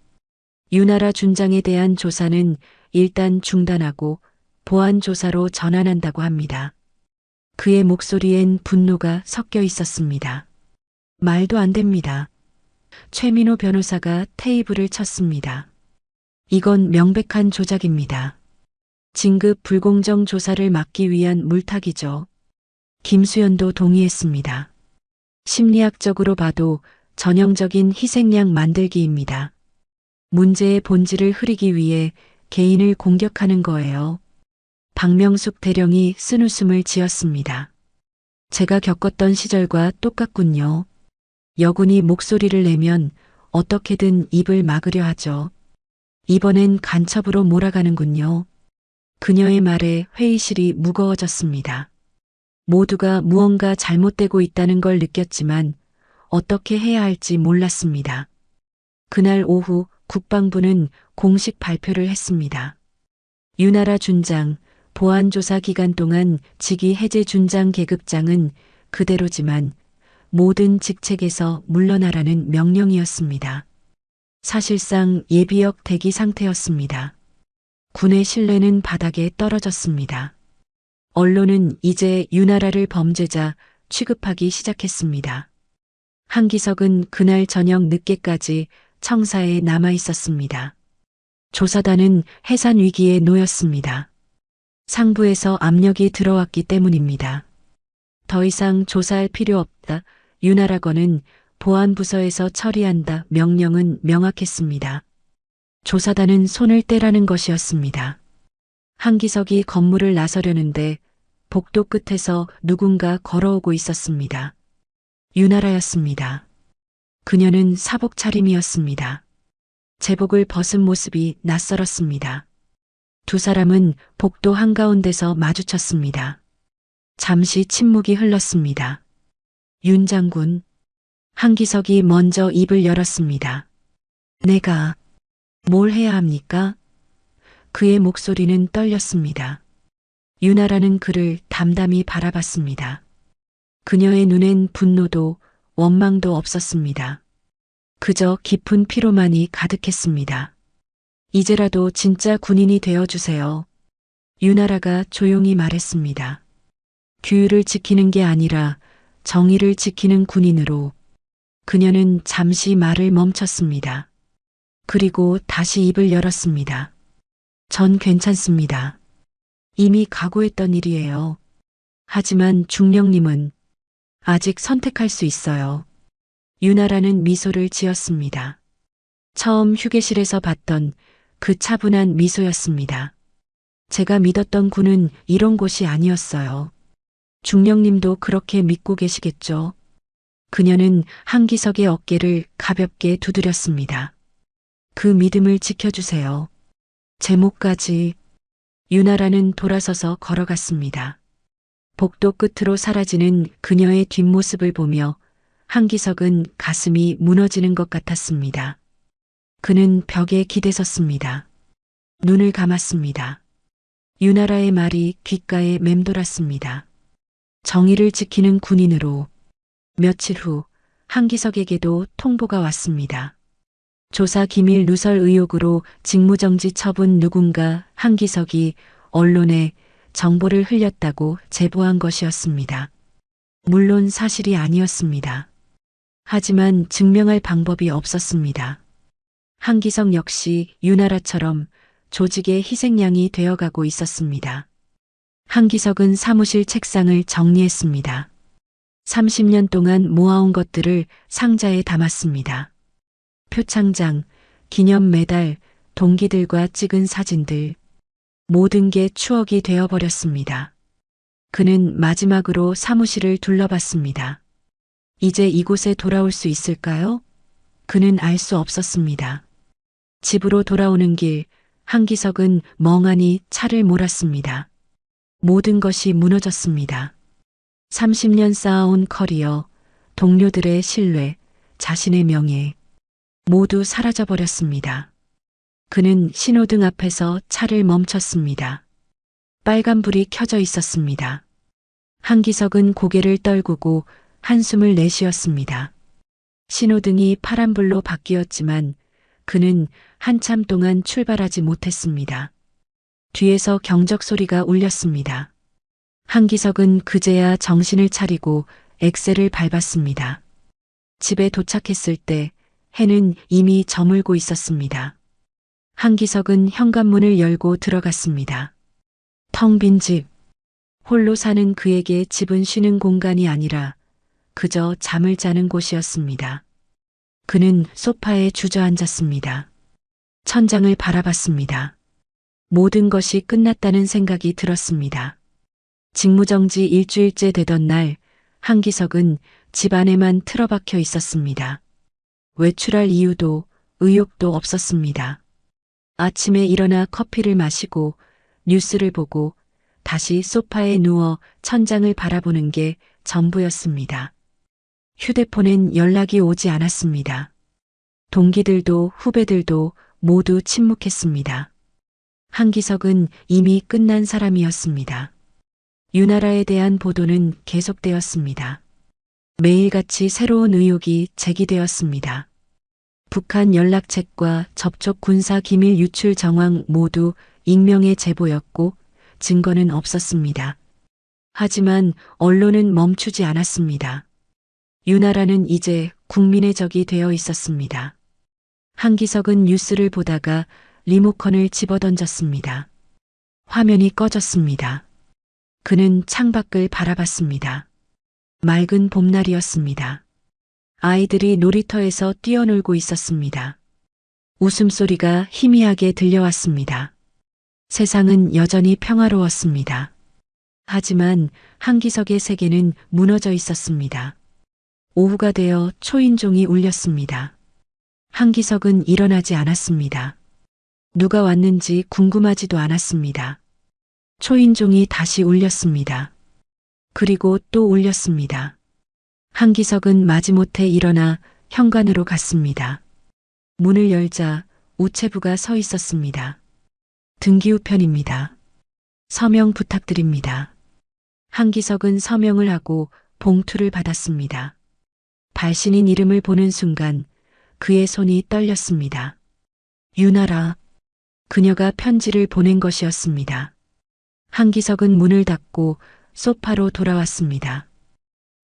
윤아라 준장에 대한 조사는 일단 중단하고 보안 조사로 전환한다고 합니다. 그의 목소리엔 분노가 섞여 있었습니다. 말도 안 됩니다. 최민호 변호사가 테이블을 쳤습니다. 이건 명백한 조작입니다. 진급 불공정 조사를 막기 위한 물타기죠. 김수연도 동의했습니다. 심리학적으로 봐도 전형적인 희생양 만들기입니다. 문제의 본질을 흐리기 위해 개인을 공격하는 거예요. 박명숙 대령이 쓴웃음을 지었습니다. 제가 겪었던 시절과 똑같군요. 여군이 목소리를 내면 어떻게든 입을 막으려 하죠. 이번엔 간첩으로 몰아가는군요. 그녀의 말에 회의실이 무거워졌습니다. 모두가 무언가 잘못되고 있다는 걸 느꼈지만 어떻게 해야 할지 몰랐습니다. 그날 오후 국방부는 공식 발표를 했습니다. 윤아라 준장, 보안조사 기간 동안 직위 해제 준장 계급장은 그대로지만 모든 직책에서 물러나라는 명령이었습니다. 사실상 예비역 대기 상태였습니다. 군의 신뢰는 바닥에 떨어졌습니다. 언론은 이제 윤아라를 범죄자 취급하기 시작했습니다. 한기석은 그날 저녁 늦게까지 청사에 남아 있었습니다. 조사단은 해산 위기에 놓였습니다. 상부에서 압력이 들어왔기 때문입니다. 더 이상 조사할 필요 없다. 윤아라건은 보안부서에서 처리한다. 명령은 명확했습니다. 조사단은 손을 떼라는 것이었습니다. 한기석이 건물을 나서려는데 복도 끝에서 누군가 걸어오고 있었습니다. 윤아라였습니다. 그녀는 사복 차림이었습니다. 제복을 벗은 모습이 낯설었습니다. 두 사람은 복도 한가운데서 마주쳤습니다. 잠시 침묵이 흘렀습니다. 윤 장군. 한기석이 먼저 입을 열었습니다. 내가 뭘 해야 합니까? 그의 목소리는 떨렸습니다. 윤아라는 그를 담담히 바라봤습니다. 그녀의 눈엔 분노도 원망도 없었습니다. 그저 깊은 피로만이 가득했습니다. 이제라도 진짜 군인이 되어주세요. 윤아라가 조용히 말했습니다. 규율을 지키는 게 아니라 정의를 지키는 군인으로. 그녀는 잠시 말을 멈췄습니다. 그리고 다시 입을 열었습니다. 전 괜찮습니다. 이미 각오했던 일이에요. 하지만 중령님은 아직 선택할 수 있어요. 윤아라는 미소를 지었습니다. 처음 휴게실에서 봤던 그 차분한 미소였습니다. 제가 믿었던 군은 이런 곳이 아니었어요. 중령님도 그렇게 믿고 계시겠죠? 그녀는 한기석의 어깨를 가볍게 두드렸습니다. 그 믿음을 지켜주세요. 제목까지. 유나라는 돌아서서 걸어갔습니다. 복도 끝으로 사라지는 그녀의 뒷모습을 보며 한기석은 가슴이 무너지는 것 같았습니다. 그는 벽에 기대섰습니다. 눈을 감았습니다. 유나라의 말이 귓가에 맴돌았습니다. 정의를 지키는 군인으로. 며칠 후 한기석에게도 통보가 왔습니다. 조사 기밀 누설 의혹으로 직무정지 처분 누군가 한기석이 언론에 정보를 흘렸다고 제보한 것이었습니다. 물론 사실이 아니었습니다. 하지만 증명할 방법이 없었습니다. 한기석 역시 유나라처럼 조직의 희생양이 되어가고 있었습니다. 한기석은 사무실 책상을 정리했습니다. 30년 동안 모아온 것들을 상자에 담았습니다. 표창장, 기념 메달, 동기들과 찍은 사진들. 모든 게 추억이 되어버렸습니다. 그는 마지막으로 사무실을 둘러봤습니다. 이제 이곳에 돌아올 수 있을까요? 그는 알 수 없었습니다. 집으로 돌아오는 길, 한기석은 멍하니 차를 몰았습니다. 모든 것이 무너졌습니다. 30년 쌓아온 커리어, 동료들의 신뢰, 자신의 명예, 모두 사라져버렸습니다. 그는 신호등 앞에서 차를 멈췄습니다. 빨간불이 켜져 있었습니다. 한기석은 고개를 떨구고 한숨을 내쉬었습니다. 신호등이 파란불로 바뀌었지만 그는 한참 동안 출발하지 못했습니다. 뒤에서 경적 소리가 울렸습니다. 한기석은 그제야 정신을 차리고 엑셀을 밟았습니다. 집에 도착했을 때 해는 이미 저물고 있었습니다. 한기석은 현관문을 열고 들어갔습니다. 텅 빈 집. 홀로 사는 그에게 집은 쉬는 공간이 아니라 그저 잠을 자는 곳이었습니다. 그는 소파에 주저앉았습니다. 천장을 바라봤습니다. 모든 것이 끝났다는 생각이 들었습니다. 직무정지 일주일째 되던 날, 한기석은 집 안에만 틀어박혀 있었습니다. 외출할 이유도 의욕도 없었습니다. 아침에 일어나 커피를 마시고 뉴스를 보고 다시 소파에 누워 천장을 바라보는 게 전부였습니다. 휴대폰엔 연락이 오지 않았습니다. 동기들도 후배들도 모두 침묵했습니다. 한기석은 이미 끝난 사람이었습니다. 유나라에 대한 보도는 계속되었습니다. 매일같이 새로운 의혹이 제기되었습니다. 북한 연락책과 접촉 군사 기밀 유출 정황 모두 익명의 제보였고 증거는 없었습니다. 하지만 언론은 멈추지 않았습니다. 유나라는 이제 국민의 적이 되어 있었습니다. 한기석은 뉴스를 보다가 리모컨을 집어던졌습니다. 화면이 꺼졌습니다. 그는 창밖을 바라봤습니다. 맑은 봄날이었습니다. 아이들이 놀이터에서 뛰어놀고 있었습니다. 웃음소리가 희미하게 들려왔습니다. 세상은 여전히 평화로웠습니다. 하지만 한기석의 세계는 무너져 있었습니다. 오후가 되어 초인종이 울렸습니다. 한기석은 일어나지 않았습니다. 누가 왔는지 궁금하지도 않았습니다. 초인종이 다시 울렸습니다. 그리고 또 울렸습니다. 한기석은 마지못해 일어나 현관으로 갔습니다. 문을 열자 우체부가 서 있었습니다. 등기우편입니다. 서명 부탁드립니다. 한기석은 서명을 하고 봉투를 받았습니다. 발신인 이름을 보는 순간 그의 손이 떨렸습니다. 유나라. 그녀가 편지를 보낸 것이었습니다. 한기석은 문을 닫고 소파로 돌아왔습니다.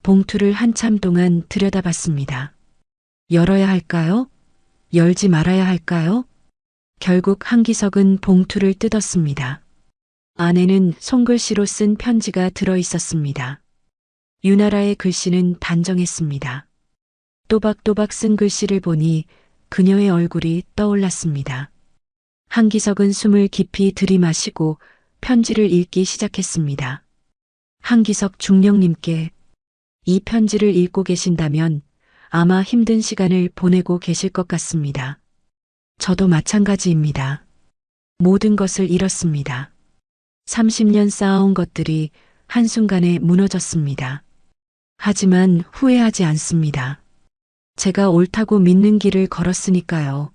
봉투를 한참 동안 들여다봤습니다. 열어야 할까요? 열지 말아야 할까요? 결국 한기석은 봉투를 뜯었습니다. 안에는 손글씨로 쓴 편지가 들어 있었습니다. 유나라의 글씨는 단정했습니다. 또박또박 쓴 글씨를 보니 그녀의 얼굴이 떠올랐습니다. 한기석은 숨을 깊이 들이마시고 편지를 읽기 시작했습니다. 한기석 중령님께 이 편지를 읽고 계신다면 아마 힘든 시간을 보내고 계실 것 같습니다. 저도 마찬가지입니다. 모든 것을 잃었습니다. 30년 쌓아온 것들이 한순간에 무너졌습니다. 하지만 후회하지 않습니다. 제가 옳다고 믿는 길을 걸었으니까요.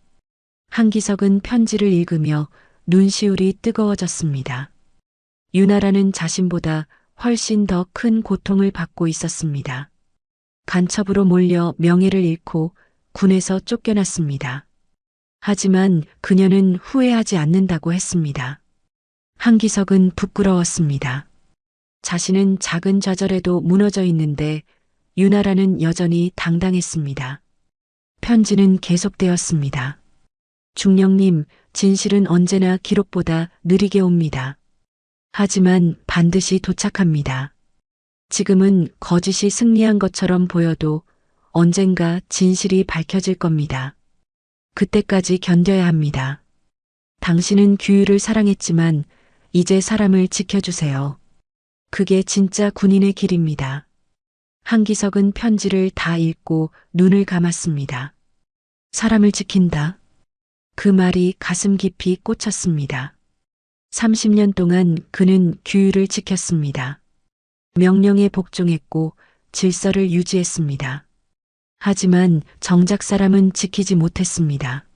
한기석은 편지를 읽으며 눈시울이 뜨거워졌습니다. 유나라는 자신보다 훨씬 더 큰 고통을 받고 있었습니다. 간첩으로 몰려 명예를 잃고 군에서 쫓겨났습니다. 하지만 그녀는 후회하지 않는다고 했습니다. 한기석은 부끄러웠습니다. 자신은 작은 좌절에도 무너져 있는데 유나라는 여전히 당당했습니다. 편지는 계속되었습니다. 중령님, 진실은 언제나 기록보다 느리게 옵니다. 하지만 반드시 도착합니다. 지금은 거짓이 승리한 것처럼 보여도 언젠가 진실이 밝혀질 겁니다. 그때까지 견뎌야 합니다. 당신은 규율을 사랑했지만 이제 사람을 지켜주세요. 그게 진짜 군인의 길입니다. 한기석은 편지를 다 읽고 눈을 감았습니다. 사람을 지킨다. 그 말이 가슴 깊이 꽂혔습니다. 30년 동안 그는 규율을 지켰습니다. 명령에 복종했고 질서를 유지했습니다. 하지만 정작 사람은 지키지 못했습니다.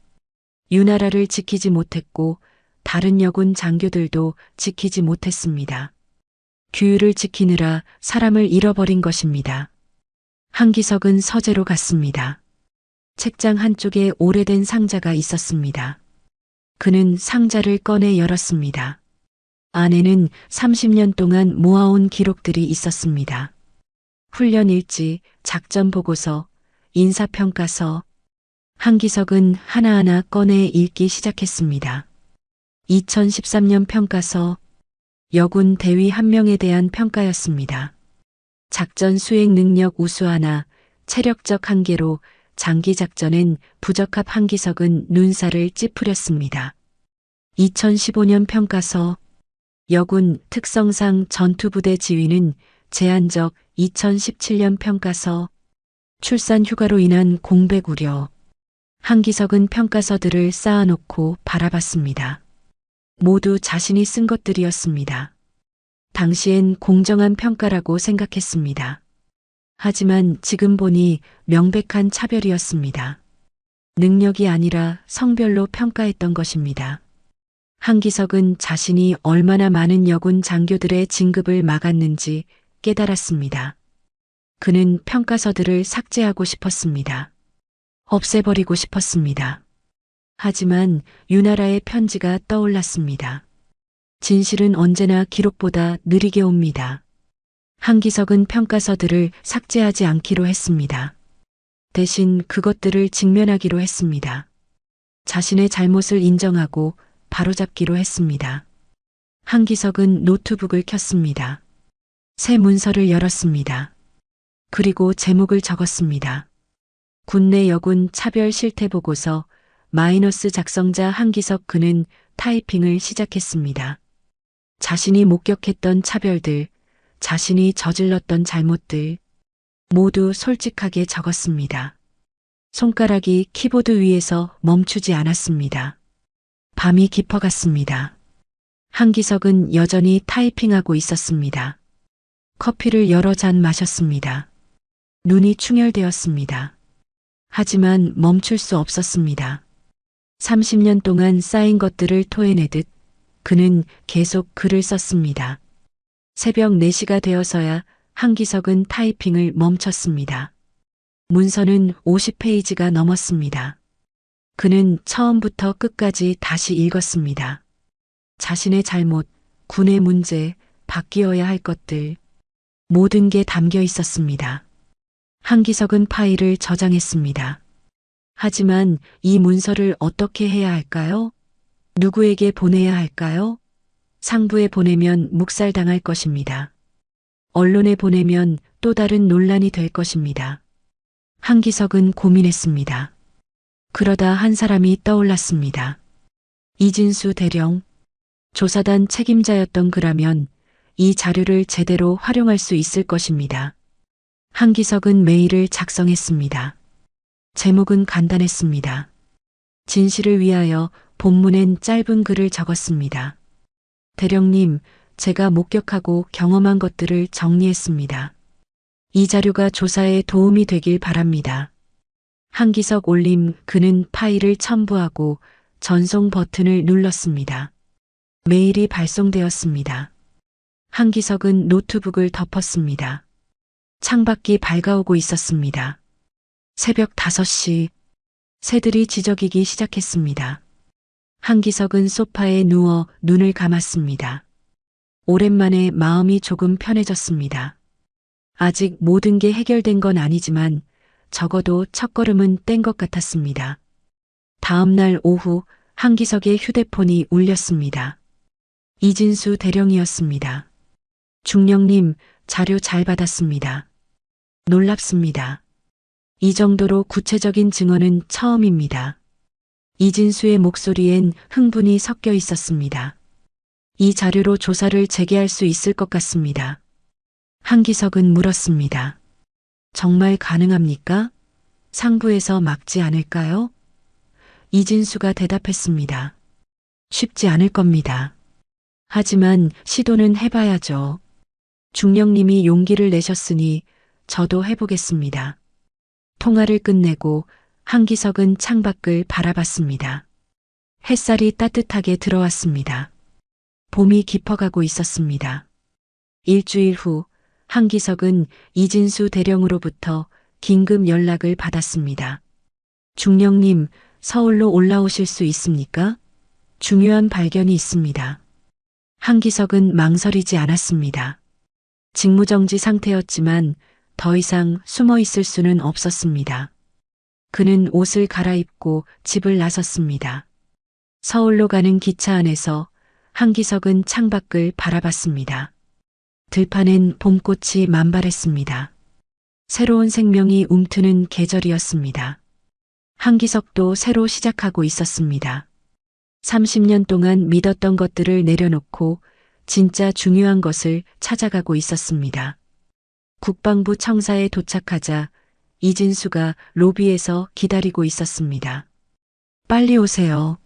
유나라를 지키지 못했고 다른 여군 장교들도 지키지 못했습니다. 규율을 지키느라 사람을 잃어버린 것입니다. 한기석은 서재로 갔습니다. 책장 한쪽에 오래된 상자가 있었습니다. 그는 상자를 꺼내 열었습니다. 안에는 30년 동안 모아온 기록들이 있었습니다. 훈련 일지, 작전 보고서, 인사평가서. 한기석은 하나하나 꺼내 읽기 시작했습니다. 2013년 평가서, 여군 대위 한 명에 대한 평가였습니다. 작전 수행 능력 우수 하나, 체력적 한계로 장기작전엔 부적합. 한기석은 눈살을 찌푸렸습니다. 2015년 평가서, 여군 특성상 전투부대 지휘는 제한적. 2017년 평가서, 출산 휴가로 인한 공백 우려. 한기석은 평가서들을 쌓아놓고 바라봤습니다. 모두 자신이 쓴 것들이었습니다. 당시엔 공정한 평가라고 생각했습니다. 하지만 지금 보니 명백한 차별이었습니다. 능력이 아니라 성별로 평가했던 것입니다. 한기석은 자신이 얼마나 많은 여군 장교들의 진급을 막았는지 깨달았습니다. 그는 평가서들을 삭제하고 싶었습니다. 없애버리고 싶었습니다. 하지만 유나라의 편지가 떠올랐습니다. 진실은 언제나 기록보다 느리게 옵니다. 한기석은 평가서들을 삭제하지 않기로 했습니다. 대신 그것들을 직면하기로 했습니다. 자신의 잘못을 인정하고 바로잡기로 했습니다. 한기석은 노트북을 켰습니다. 새 문서를 열었습니다. 그리고 제목을 적었습니다. 군내 여군 차별 실태 보고서 마이너스 작성자 한기석. 그는 타이핑을 시작했습니다. 자신이 목격했던 차별들, 자신이 저질렀던 잘못들 모두 솔직하게 적었습니다. 손가락이 키보드 위에서 멈추지 않았습니다. 밤이 깊어갔습니다. 한기석은 여전히 타이핑하고 있었습니다. 커피를 여러 잔 마셨습니다. 눈이 충혈되었습니다. 하지만 멈출 수 없었습니다. 30년 동안 쌓인 것들을 토해내듯 그는 계속 글을 썼습니다. 새벽 4시가 되어서야 한기석은 타이핑을 멈췄습니다. 문서는 50페이지가 넘었습니다. 그는 처음부터 끝까지 다시 읽었습니다. 자신의 잘못, 군의 문제, 바뀌어야 할 것들, 모든 게 담겨 있었습니다. 한기석은 파일을 저장했습니다. 하지만 이 문서를 어떻게 해야 할까요? 누구에게 보내야 할까요? 상부에 보내면 묵살당할 것입니다. 언론에 보내면 또 다른 논란이 될 것입니다. 한기석은 고민했습니다. 그러다 한 사람이 떠올랐습니다. 이진수 대령, 조사단 책임자였던 그라면 이 자료를 제대로 활용할 수 있을 것입니다. 한기석은 메일을 작성했습니다. 제목은 간단했습니다. 진실을 위하여 본문엔 짧은 글을 적었습니다. 대령님, 제가 목격하고 경험한 것들을 정리했습니다. 이 자료가 조사에 도움이 되길 바랍니다. 한기석 올림. 그는 파일을 첨부하고 전송 버튼을 눌렀습니다. 메일이 발송되었습니다. 한기석은 노트북을 덮었습니다. 창밖이 밝아오고 있었습니다. 새벽 5시. 새들이 지저귀기 시작했습니다. 한기석은 소파에 누워 눈을 감았습니다. 오랜만에 마음이 조금 편해졌습니다. 아직 모든 게 해결된 건 아니지만 적어도 첫걸음은 뗀 것 같았습니다. 다음 날 오후 한기석의 휴대폰이 울렸습니다. 이진수 대령이었습니다. 중령님, 자료 잘 받았습니다. 놀랍습니다. 이 정도로 구체적인 증언은 처음입니다. 이진수의 목소리엔 흥분이 섞여 있었습니다. 이 자료로 조사를 재개할 수 있을 것 같습니다. 한기석은 물었습니다. 정말 가능합니까? 상부에서 막지 않을까요? 이진수가 대답했습니다. 쉽지 않을 겁니다. 하지만 시도는 해봐야죠. 중령님이 용기를 내셨으니 저도 해보겠습니다. 통화를 끝내고 한기석은 창밖을 바라봤습니다. 햇살이 따뜻하게 들어왔습니다. 봄이 깊어가고 있었습니다. 일주일 후 한기석은 이진수 대령으로부터 긴급 연락을 받았습니다. 중령님, 서울로 올라오실 수 있습니까? 중요한 발견이 있습니다. 한기석은 망설이지 않았습니다. 직무정지 상태였지만 더 이상 숨어 있을 수는 없었습니다. 그는 옷을 갈아입고 집을 나섰습니다. 서울로 가는 기차 안에서 한기석은 창밖을 바라봤습니다. 들판엔 봄꽃이 만발했습니다. 새로운 생명이 움트는 계절이었습니다. 한기석도 새로 시작하고 있었습니다. 30년 동안 믿었던 것들을 내려놓고 진짜 중요한 것을 찾아가고 있었습니다. 국방부 청사에 도착하자 이진수가 로비에서 기다리고 있었습니다. 빨리 오세요.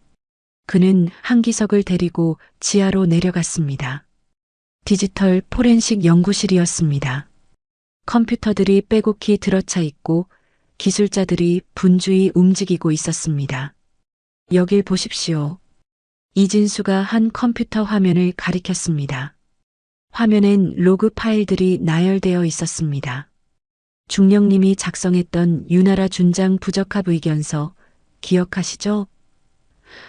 그는 한기석을 데리고 지하로 내려갔습니다. 디지털 포렌식 연구실이었습니다. 컴퓨터들이 빼곡히 들어차 있고 기술자들이 분주히 움직이고 있었습니다. 여길 보십시오. 이진수가 한 컴퓨터 화면을 가리켰습니다. 화면엔 로그 파일들이 나열되어 있었습니다. 중령님이 작성했던 유나라 준장 부적합 의견서 기억하시죠?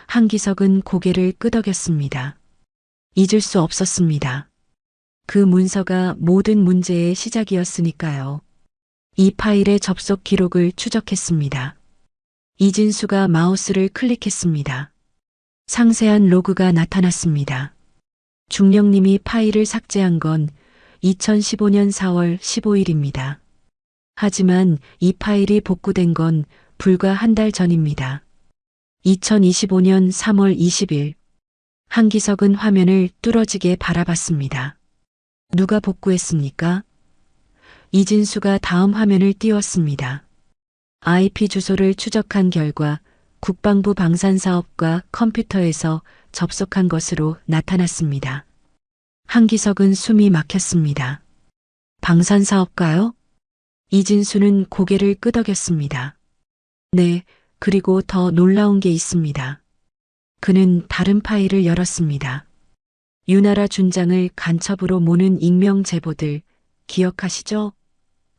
한기석은 고개를 끄덕였습니다. 잊을 수 없었습니다. 그 문서가 모든 문제의 시작이었으니까요. 이 파일의 접속 기록을 추적했습니다. 이진수가 마우스를 클릭했습니다. 상세한 로그가 나타났습니다. 중령님이 파일을 삭제한 건 2015년 4월 15일입니다. 하지만 이 파일이 복구된 건 불과 한 달 전입니다. 2025년 3월 20일. 한기석은 화면을 뚫어지게 바라봤습니다. 누가 복구했습니까? 이진수가 다음 화면을 띄웠습니다. IP 주소를 추적한 결과 국방부 방산사업과 컴퓨터에서 접속한 것으로 나타났습니다. 한기석은 숨이 막혔습니다. 방산사업가요? 이진수는 고개를 끄덕였습니다. 네, 그리고 더 놀라운 게 있습니다. 그는 다른 파일을 열었습니다. 유나라 준장을 간첩으로 모는 익명 제보들 기억하시죠?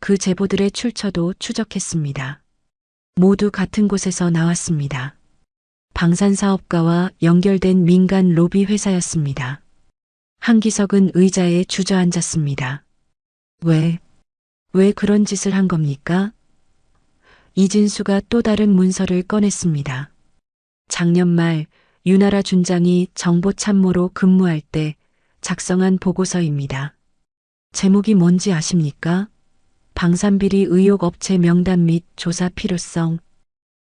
그 제보들의 출처도 추적했습니다. 모두 같은 곳에서 나왔습니다. 방산사업가와 연결된 민간 로비 회사였습니다. 한기석은 의자에 주저앉았습니다. 왜 그런 짓을 한 겁니까? 이진수가 또 다른 문서를 꺼냈습니다. 작년 말 유나라 준장이 정보참모로 근무할 때 작성한 보고서입니다. 제목이 뭔지 아십니까? 방산비리 의혹 업체 명단 및 조사 필요성.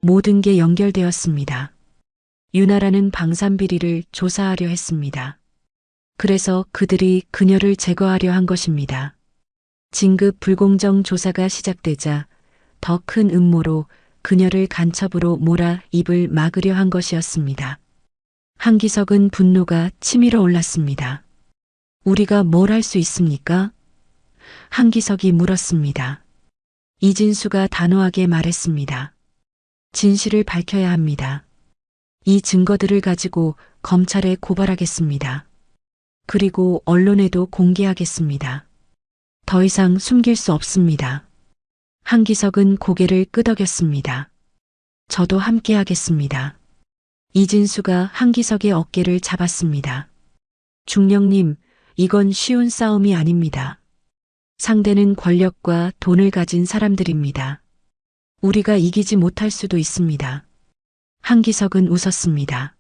모든 게 연결되었습니다. 유나라는 방산비리를 조사하려 했습니다. 그래서 그들이 그녀를 제거하려 한 것입니다. 진급 불공정 조사가 시작되자 더 큰 음모로 그녀를 간첩으로 몰아 입을 막으려 한 것이었습니다. 한기석은 분노가 치밀어 올랐습니다. 우리가 뭘 할 수 있습니까? 한기석이 물었습니다. 이진수가 단호하게 말했습니다. 진실을 밝혀야 합니다. 이 증거들을 가지고 검찰에 고발하겠습니다. 그리고 언론에도 공개하겠습니다. 더 이상 숨길 수 없습니다. 한기석은 고개를 끄덕였습니다. 저도 함께 하겠습니다. 이진수가 한기석의 어깨를 잡았습니다. 중령님, 이건 쉬운 싸움이 아닙니다. 상대는 권력과 돈을 가진 사람들입니다. 우리가 이기지 못할 수도 있습니다. 한기석은 웃었습니다.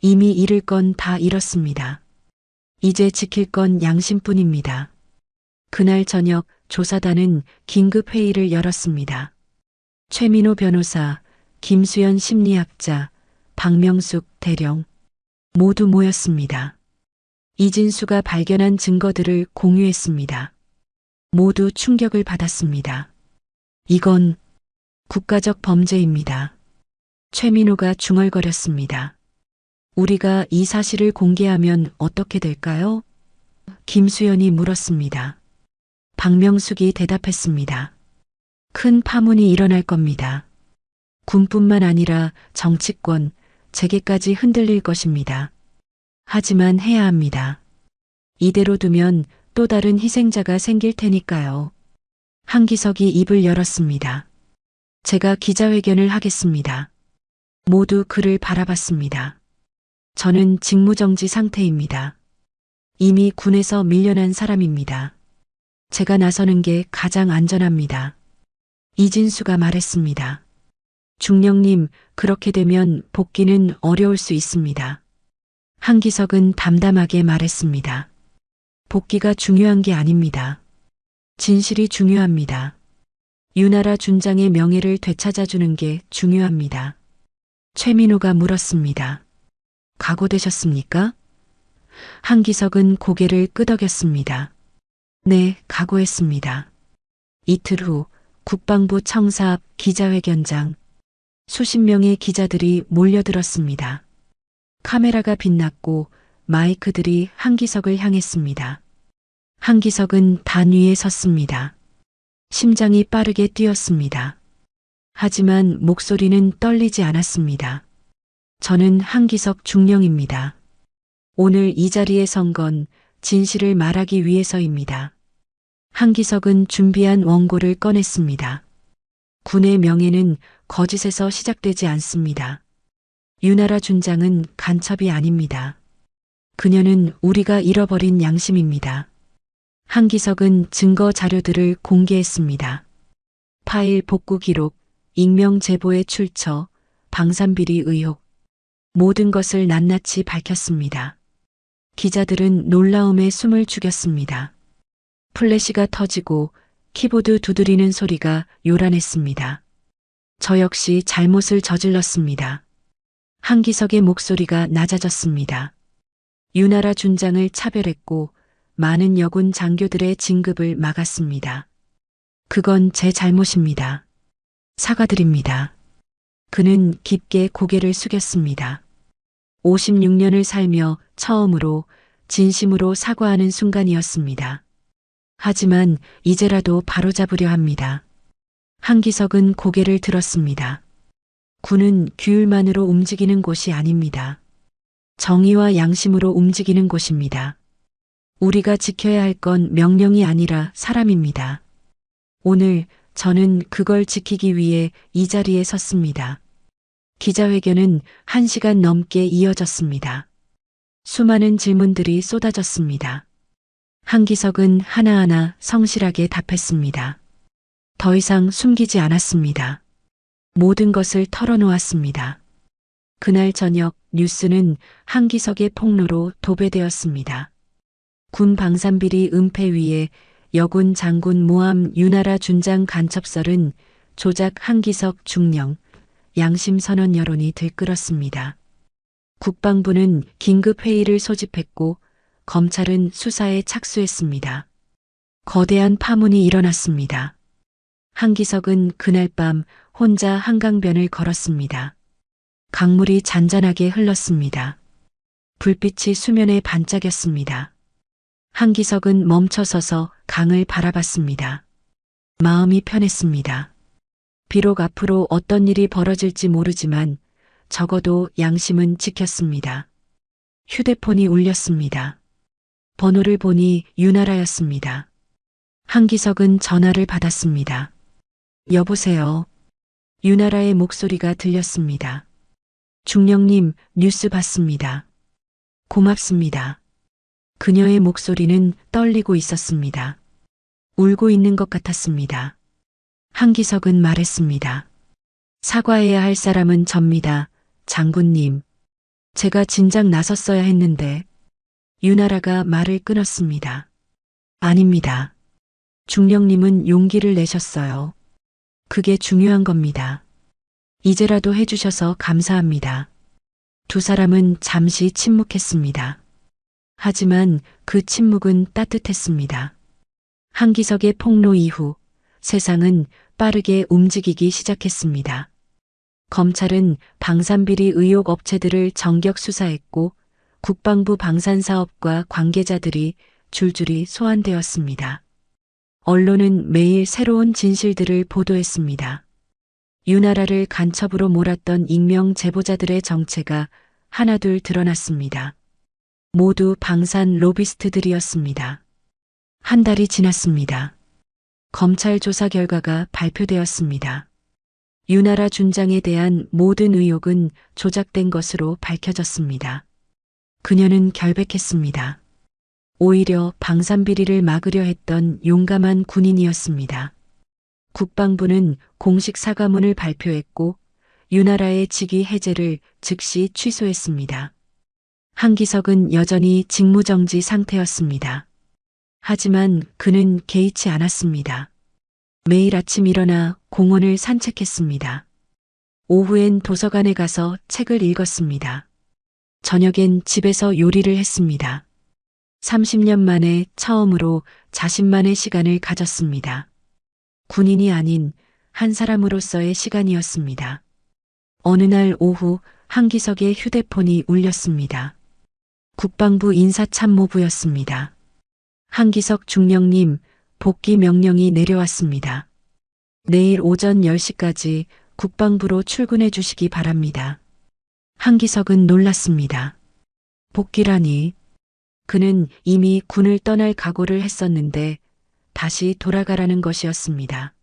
이미 잃을 건 다 잃었습니다. 이제 지킬 건 양심뿐입니다. 그날 저녁 조사단은 긴급 회의를 열었습니다. 최민호 변호사, 김수연 심리학자, 박명숙 대령 모두 모였습니다. 이진수가 발견한 증거들을 공유했습니다. 모두 충격을 받았습니다. 이건 국가적 범죄입니다. 최민호가 중얼거렸습니다. 우리가 이 사실을 공개하면 어떻게 될까요? 김수연이 물었습니다. 박명숙이 대답했습니다. 큰 파문이 일어날 겁니다. 군뿐만 아니라 정치권, 재계까지 흔들릴 것입니다. 하지만 해야 합니다. 이대로 두면 또 다른 희생자가 생길 테니까요. 한기석이 입을 열었습니다. 제가 기자회견을 하겠습니다. 모두 그를 바라봤습니다. 저는 직무정지 상태입니다. 이미 군에서 밀려난 사람입니다. 제가 나서는 게 가장 안전합니다. 이진수가 말했습니다. 중령님, 그렇게 되면 복귀는 어려울 수 있습니다. 한기석은 담담하게 말했습니다. 복귀가 중요한 게 아닙니다. 진실이 중요합니다. 유나라 준장의 명예를 되찾아주는 게 중요합니다. 최민호가 물었습니다. 각오되셨습니까? 한기석은 고개를 끄덕였습니다. 네, 각오했습니다. 이틀 후 국방부 청사 앞 기자회견장. 수십 명의 기자들이 몰려들었습니다. 카메라가 빛났고 마이크들이 한기석을 향했습니다. 한기석은 단 위에 섰습니다. 심장이 빠르게 뛰었습니다. 하지만 목소리는 떨리지 않았습니다. 저는 한기석 중령입니다. 오늘 이 자리에 선 건 진실을 말하기 위해서입니다. 한기석은 준비한 원고를 꺼냈습니다. 군의 명예는 거짓에서 시작되지 않습니다. 유나라 준장은 간첩이 아닙니다. 그녀는 우리가 잃어버린 양심입니다. 한기석은 증거 자료들을 공개했습니다. 파일 복구 기록, 익명 제보의 출처, 방산비리 의혹, 모든 것을 낱낱이 밝혔습니다. 기자들은 놀라움에 숨을 죽였습니다. 플래시가 터지고 키보드 두드리는 소리가 요란했습니다. 저 역시 잘못을 저질렀습니다. 한기석의 목소리가 낮아졌습니다. 유나라 준장을 차별했고 많은 여군 장교들의 진급을 막았습니다. 그건 제 잘못입니다. 사과드립니다. 그는 깊게 고개를 숙였습니다. 56년을 살며 처음으로 진심으로 사과하는 순간이었습니다. 하지만 이제라도 바로잡으려 합니다. 한기석은 고개를 들었습니다. 군은 규율만으로 움직이는 곳이 아닙니다. 정의와 양심으로 움직이는 곳입니다. 우리가 지켜야 할 건 명령이 아니라 사람입니다. 오늘 저는 그걸 지키기 위해 이 자리에 섰습니다. 기자회견은 1시간 넘게 이어졌습니다. 수많은 질문들이 쏟아졌습니다. 한기석은 하나하나 성실하게 답했습니다. 더 이상 숨기지 않았습니다. 모든 것을 털어놓았습니다. 그날 저녁 뉴스는 한기석의 폭로로 도배되었습니다. 군 방산비리 은폐 위에 여군 장군 모함 유나라 준장 간첩설은 조작 한기석 중령, 양심선언 여론이 들끓었습니다. 국방부는 긴급회의를 소집했고 검찰은 수사에 착수했습니다. 거대한 파문이 일어났습니다. 한기석은 그날 밤 혼자 한강변을 걸었습니다. 강물이 잔잔하게 흘렀습니다. 불빛이 수면에 반짝였습니다. 한기석은 멈춰서서 강을 바라봤습니다. 마음이 편했습니다. 비록 앞으로 어떤 일이 벌어질지 모르지만 적어도 양심은 지켰습니다. 휴대폰이 울렸습니다. 번호를 보니 유나라였습니다. 한기석은 전화를 받았습니다. 여보세요. 유나라의 목소리가 들렸습니다. 중령님, 뉴스 봤습니다. 고맙습니다. 그녀의 목소리는 떨리고 있었습니다. 울고 있는 것 같았습니다. 한기석은 말했습니다. 사과해야 할 사람은 접니다. 장군님. 제가 진작 나섰어야 했는데. 유나라가 말을 끊었습니다. 아닙니다. 중령님은 용기를 내셨어요. 그게 중요한 겁니다. 이제라도 해주셔서 감사합니다. 두 사람은 잠시 침묵했습니다. 하지만 그 침묵은 따뜻했습니다. 한기석의 폭로 이후 세상은 빠르게 움직이기 시작했습니다. 검찰은 방산비리 의혹 업체들을 전격 수사했고 국방부 방산사업과 관계자들이 줄줄이 소환되었습니다. 언론은 매일 새로운 진실들을 보도했습니다. 유나라를 간첩으로 몰았던 익명 제보자들의 정체가 하나둘 드러났습니다. 모두 방산 로비스트들이었습니다. 한 달이 지났습니다. 검찰 조사 결과가 발표되었습니다. 유나라 준장에 대한 모든 의혹은 조작된 것으로 밝혀졌습니다. 그녀는 결백했습니다. 오히려 방산비리를 막으려 했던 용감한 군인이었습니다. 국방부는 공식 사과문을 발표했고 유나라의 직위 해제를 즉시 취소했습니다. 한기석은 여전히 직무정지 상태였습니다. 하지만 그는 개의치 않았습니다. 매일 아침 일어나 공원을 산책했습니다. 오후엔 도서관에 가서 책을 읽었습니다. 저녁엔 집에서 요리를 했습니다. 30년 만에 처음으로 자신만의 시간을 가졌습니다. 군인이 아닌 한 사람으로서의 시간이었습니다. 어느 날 오후 한기석의 휴대폰이 울렸습니다. 국방부 인사참모부였습니다. 한기석 중령님, 복귀 명령이 내려왔습니다. 내일 오전 10시까지 국방부로 출근해 주시기 바랍니다. 한기석은 놀랐습니다. 복귀라니. 그는 이미 군을 떠날 각오를 했었는데 다시 돌아가라는 것이었습니다.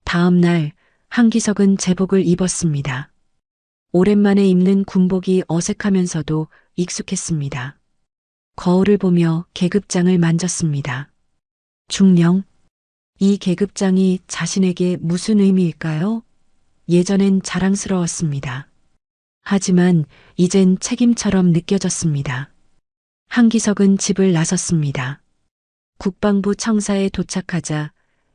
다음 날 한기석은 제복을 입었습니다. 오랜만에 입는 군복이 어색하면서도 익숙했습니다. 거울을 보며 계급장을 만졌습니다. 중령, 이 계급장이 자신에게 무슨 의미일까요? 예전엔 자랑스러웠습니다. 하지만 이젠 책임처럼 느껴졌습니다. 한기석은 집을 나섰습니다. 국방부 청사에 도착하자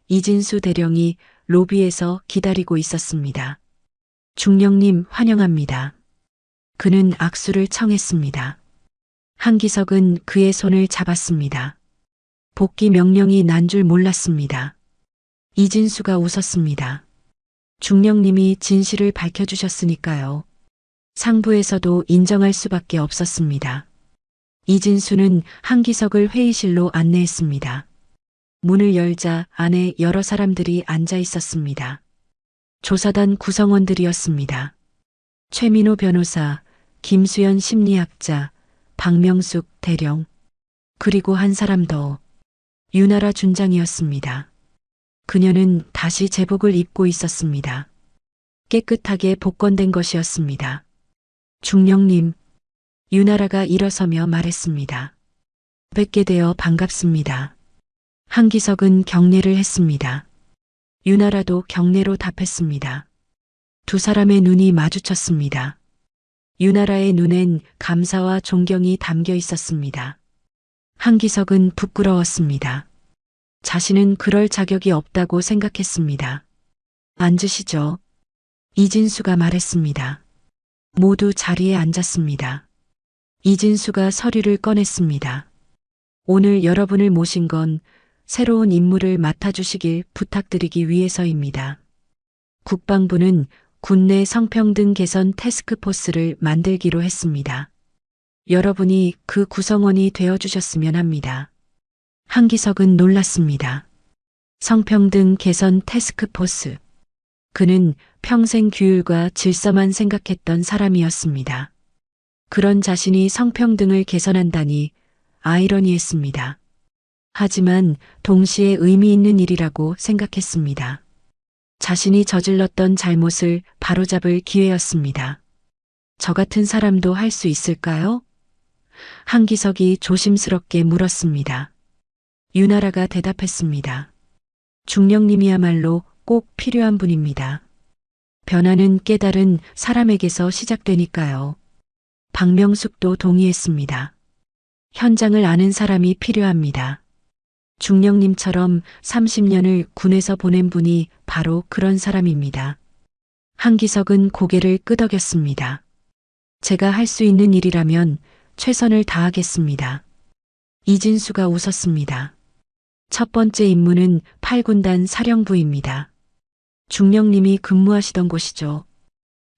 이진수 대령이 로비에서 기다리고 있었습니다. 중령님 환영합니다. 그는 악수를 청했습니다. 한기석은 그의 손을 잡았습니다. 복귀 명령이 난 줄 몰랐습니다. 이진수가 웃었습니다. 중령님이 진실을 밝혀주셨으니까요. 상부에서도 인정할 수밖에 없었습니다. 이진수는 한기석을 회의실로 안내했습니다. 문을 열자 안에 여러 사람들이 앉아 있었습니다. 조사단 구성원들이었습니다. 최민호 변호사, 김수연 심리학자, 박명숙 대령, 그리고 한 사람 더, 유나라 준장이었습니다. 그녀는 다시 제복을 입고 있었습니다. 깨끗하게 복건된 것이었습니다. 중령님, 유나라가 일어서며 말했습니다. 뵙게 되어 반갑습니다. 한기석은 경례를 했습니다. 유나라도 경례로 답했습니다. 두 사람의 눈이 마주쳤습니다. 유나라의 눈엔 감사와 존경이 담겨 있었습니다. 한기석은 부끄러웠습니다. 자신은 그럴 자격이 없다고 생각했습니다. 앉으시죠. 이진수가 말했습니다. 모두 자리에 앉았습니다. 이진수가 서류를 꺼냈습니다. 오늘 여러분을 모신 건 새로운 임무를 맡아주시길 부탁드리기 위해서입니다. 국방부는 군내 성평등 개선 태스크포스를 만들기로 했습니다. 여러분이 그 구성원이 되어주셨으면 합니다. 한기석은 놀랐습니다. 성평등 개선 태스크포스. 그는 평생 규율과 질서만 생각했던 사람이었습니다. 그런 자신이 성평등을 개선한다니 아이러니했습니다. 하지만 동시에 의미 있는 일이라고 생각했습니다. 자신이 저질렀던 잘못을 바로잡을 기회였습니다. 저 같은 사람도 할 수 있을까요? 한기석이 조심스럽게 물었습니다. 유나라가 대답했습니다. 중령님이야말로 꼭 필요한 분입니다. 변화는 깨달은 사람에게서 시작되니까요. 박명숙도 동의했습니다. 현장을 아는 사람이 필요합니다. 중령님처럼 30년을 군에서 보낸 분이 바로 그런 사람입니다. 한기석은 고개를 끄덕였습니다. 제가 할 수 있는 일이라면 최선을 다하겠습니다. 이진수가 웃었습니다. 첫 번째 임무는 8군단 사령부입니다. 중령님이 근무하시던 곳이죠.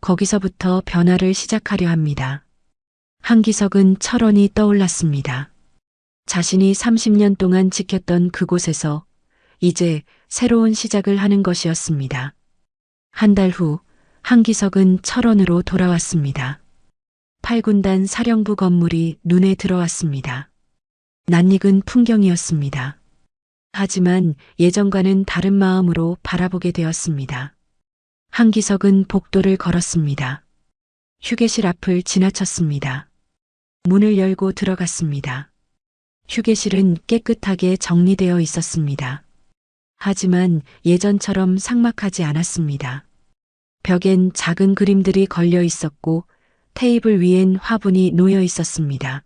거기서부터 변화를 시작하려 합니다. 한기석은 철원이 떠올랐습니다. 자신이 30년 동안 지켰던 그곳에서 이제 새로운 시작을 하는 것이었습니다. 한 달 후 한기석은 철원으로 돌아왔습니다. 8군단 사령부 건물이 눈에 들어왔습니다. 낯익은 풍경이었습니다. 하지만 예전과는 다른 마음으로 바라보게 되었습니다. 한기석은 복도를 걸었습니다. 휴게실 앞을 지나쳤습니다. 문을 열고 들어갔습니다. 휴게실은 깨끗하게 정리되어 있었습니다. 하지만 예전처럼 삭막하지 않았습니다. 벽엔 작은 그림들이 걸려 있었고 테이블 위엔 화분이 놓여 있었습니다.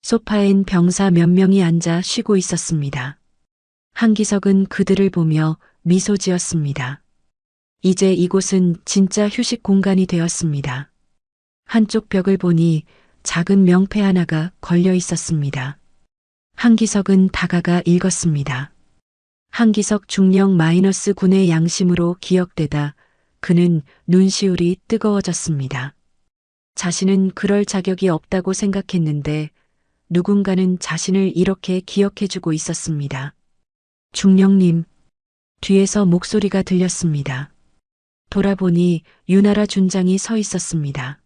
소파엔 병사 몇 명이 앉아 쉬고 있었습니다. 한기석은 그들을 보며 미소 지었습니다. 이제 이곳은 진짜 휴식 공간이 되었습니다. 한쪽 벽을 보니 작은 명패 하나가 걸려 있었습니다. 한기석은 다가가 읽었습니다. 한기석 중령 -군의 양심으로 기억되다 그는 눈시울이 뜨거워졌습니다. 자신은 그럴 자격이 없다고 생각했는데 누군가는 자신을 이렇게 기억해주고 있었습니다. 중령님, 뒤에서 목소리가 들렸습니다. 돌아보니 유나라 준장이 서 있었습니다.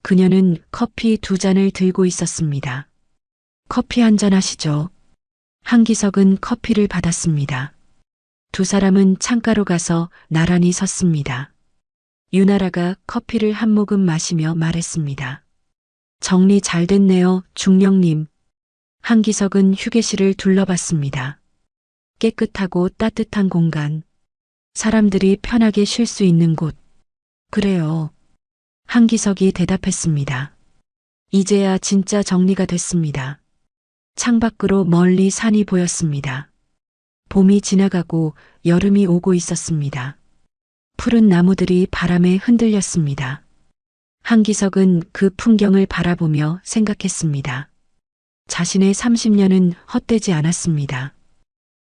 그녀는 커피 2잔을 들고 있었습니다. 커피 한 잔 하시죠. 한기석은 커피를 받았습니다. 두 사람은 창가로 가서 나란히 섰습니다. 유나라가 커피를 한 모금 마시며 말했습니다. 정리 잘 됐네요, 중령님. 한기석은 휴게실을 둘러봤습니다. 깨끗하고 따뜻한 공간. 사람들이 편하게 쉴 수 있는 곳. 그래요. 한기석이 대답했습니다. 이제야 진짜 정리가 됐습니다. 창밖으로 멀리 산이 보였습니다. 봄이 지나가고 여름이 오고 있었습니다. 푸른 나무들이 바람에 흔들렸습니다. 한기석은 그 풍경을 바라보며 생각했습니다. 자신의 30년은 헛되지 않았습니다.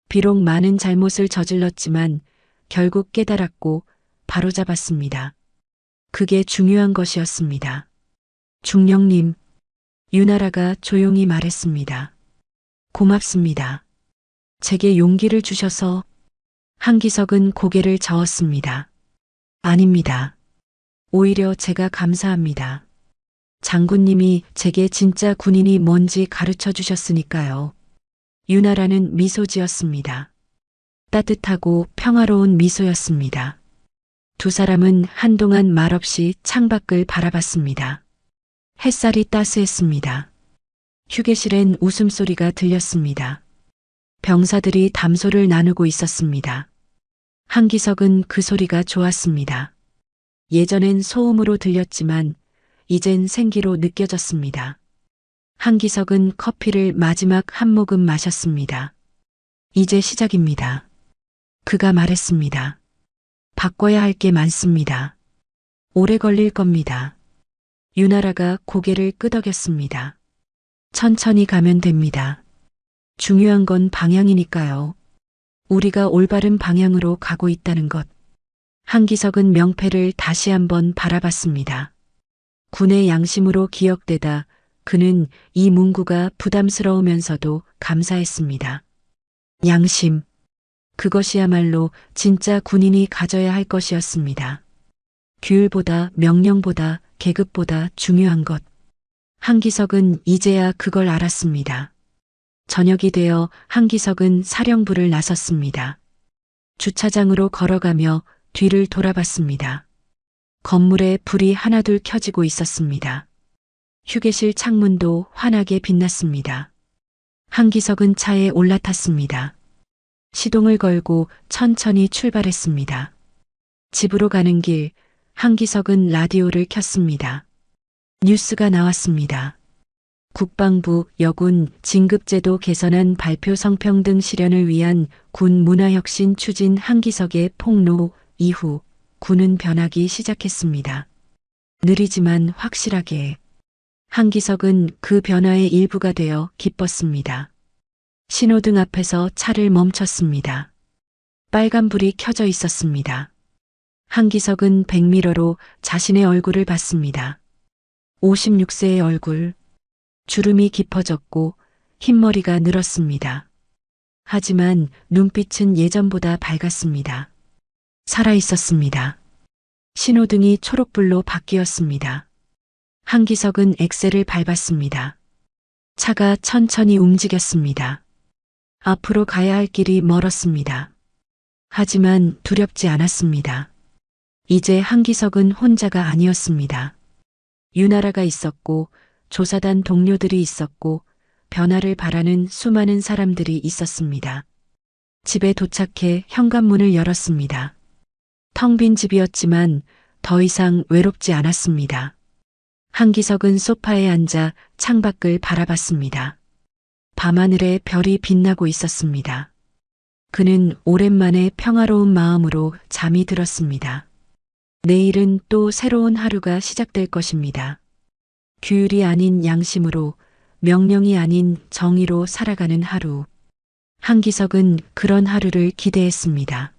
비록 많은 잘못을 저질렀지만 결국 깨달았고 바로잡았습니다. 그게 중요한 것이었습니다. 중령님, 유나라가 조용히 말했습니다. 고맙습니다. 제게 용기를 주셔서. 한기석은 고개를 저었습니다. 아닙니다. 오히려 제가 감사합니다. 장군님이 제게 진짜 군인이 뭔지 가르쳐 주셨으니까요. 유나라는 미소 지었습니다. 따뜻하고 평화로운 미소였습니다. 두 사람은 한동안 말없이 창밖을 바라봤습니다. 햇살이 따스했습니다. 휴게실엔 웃음소리가 들렸습니다. 병사들이 담소를 나누고 있었습니다. 한기석은 그 소리가 좋았습니다. 예전엔 소음으로 들렸지만 이젠 생기로 느껴졌습니다. 한기석은 커피를 마지막 한 모금 마셨습니다. 이제 시작입니다. 그가 말했습니다. 바꿔야 할 게 많습니다. 오래 걸릴 겁니다. 유나라가 고개를 끄덕였습니다. 천천히 가면 됩니다. 중요한 건 방향이니까요. 우리가 올바른 방향으로 가고 있다는 것. 한기석은 명패를 다시 한번 바라봤습니다. 군의 양심으로 기억되다 그는 이 문구가 부담스러우면서도 감사했습니다. 양심. 그것이야말로 진짜 군인이 가져야 할 것이었습니다. 규율보다 명령보다 계급보다 중요한 것. 한기석은 이제야 그걸 알았습니다. 저녁이 되어 한기석은 사령부를 나섰습니다. 주차장으로 걸어가며 뒤를 돌아봤습니다. 건물에 불이 하나둘 켜지고 있었습니다. 휴게실 창문도 환하게 빛났습니다. 한기석은 차에 올라탔습니다. 시동을 걸고 천천히 출발했습니다. 집으로 가는 길, 한기석은 라디오를 켰습니다. 뉴스가 나왔습니다. 국방부 여군 진급제도 개선안 발표 성평등 실현을 위한 군 문화혁신 추진 한기석의 폭로 이후 군은 변하기 시작했습니다. 느리지만 확실하게. 한기석은 그 변화의 일부가 되어 기뻤습니다. 신호등 앞에서 차를 멈췄습니다. 빨간불이 켜져 있었습니다. 한기석은 백미러로 자신의 얼굴을 봤습니다. 56세의 얼굴. 주름이 깊어졌고 흰머리가 늘었습니다. 하지만 눈빛은 예전보다 밝았습니다. 살아 있었습니다. 신호등이 초록불로 바뀌었습니다. 한기석은 엑셀을 밟았습니다. 차가 천천히 움직였습니다. 앞으로 가야 할 길이 멀었습니다. 하지만 두렵지 않았습니다. 이제 한기석은 혼자가 아니었습니다. 유나라가 있었고 조사단 동료들이 있었고 변화를 바라는 수많은 사람들이 있었습니다. 집에 도착해 현관문을 열었습니다. 텅 빈 집이었지만 더 이상 외롭지 않았습니다. 한기석은 소파에 앉아 창밖을 바라봤습니다. 밤하늘에 별이 빛나고 있었습니다. 그는 오랜만에 평화로운 마음으로 잠이 들었습니다. 내일은 또 새로운 하루가 시작될 것입니다. 규율이 아닌 양심으로, 명령이 아닌 정의로 살아가는 하루. 한기석은 그런 하루를 기대했습니다.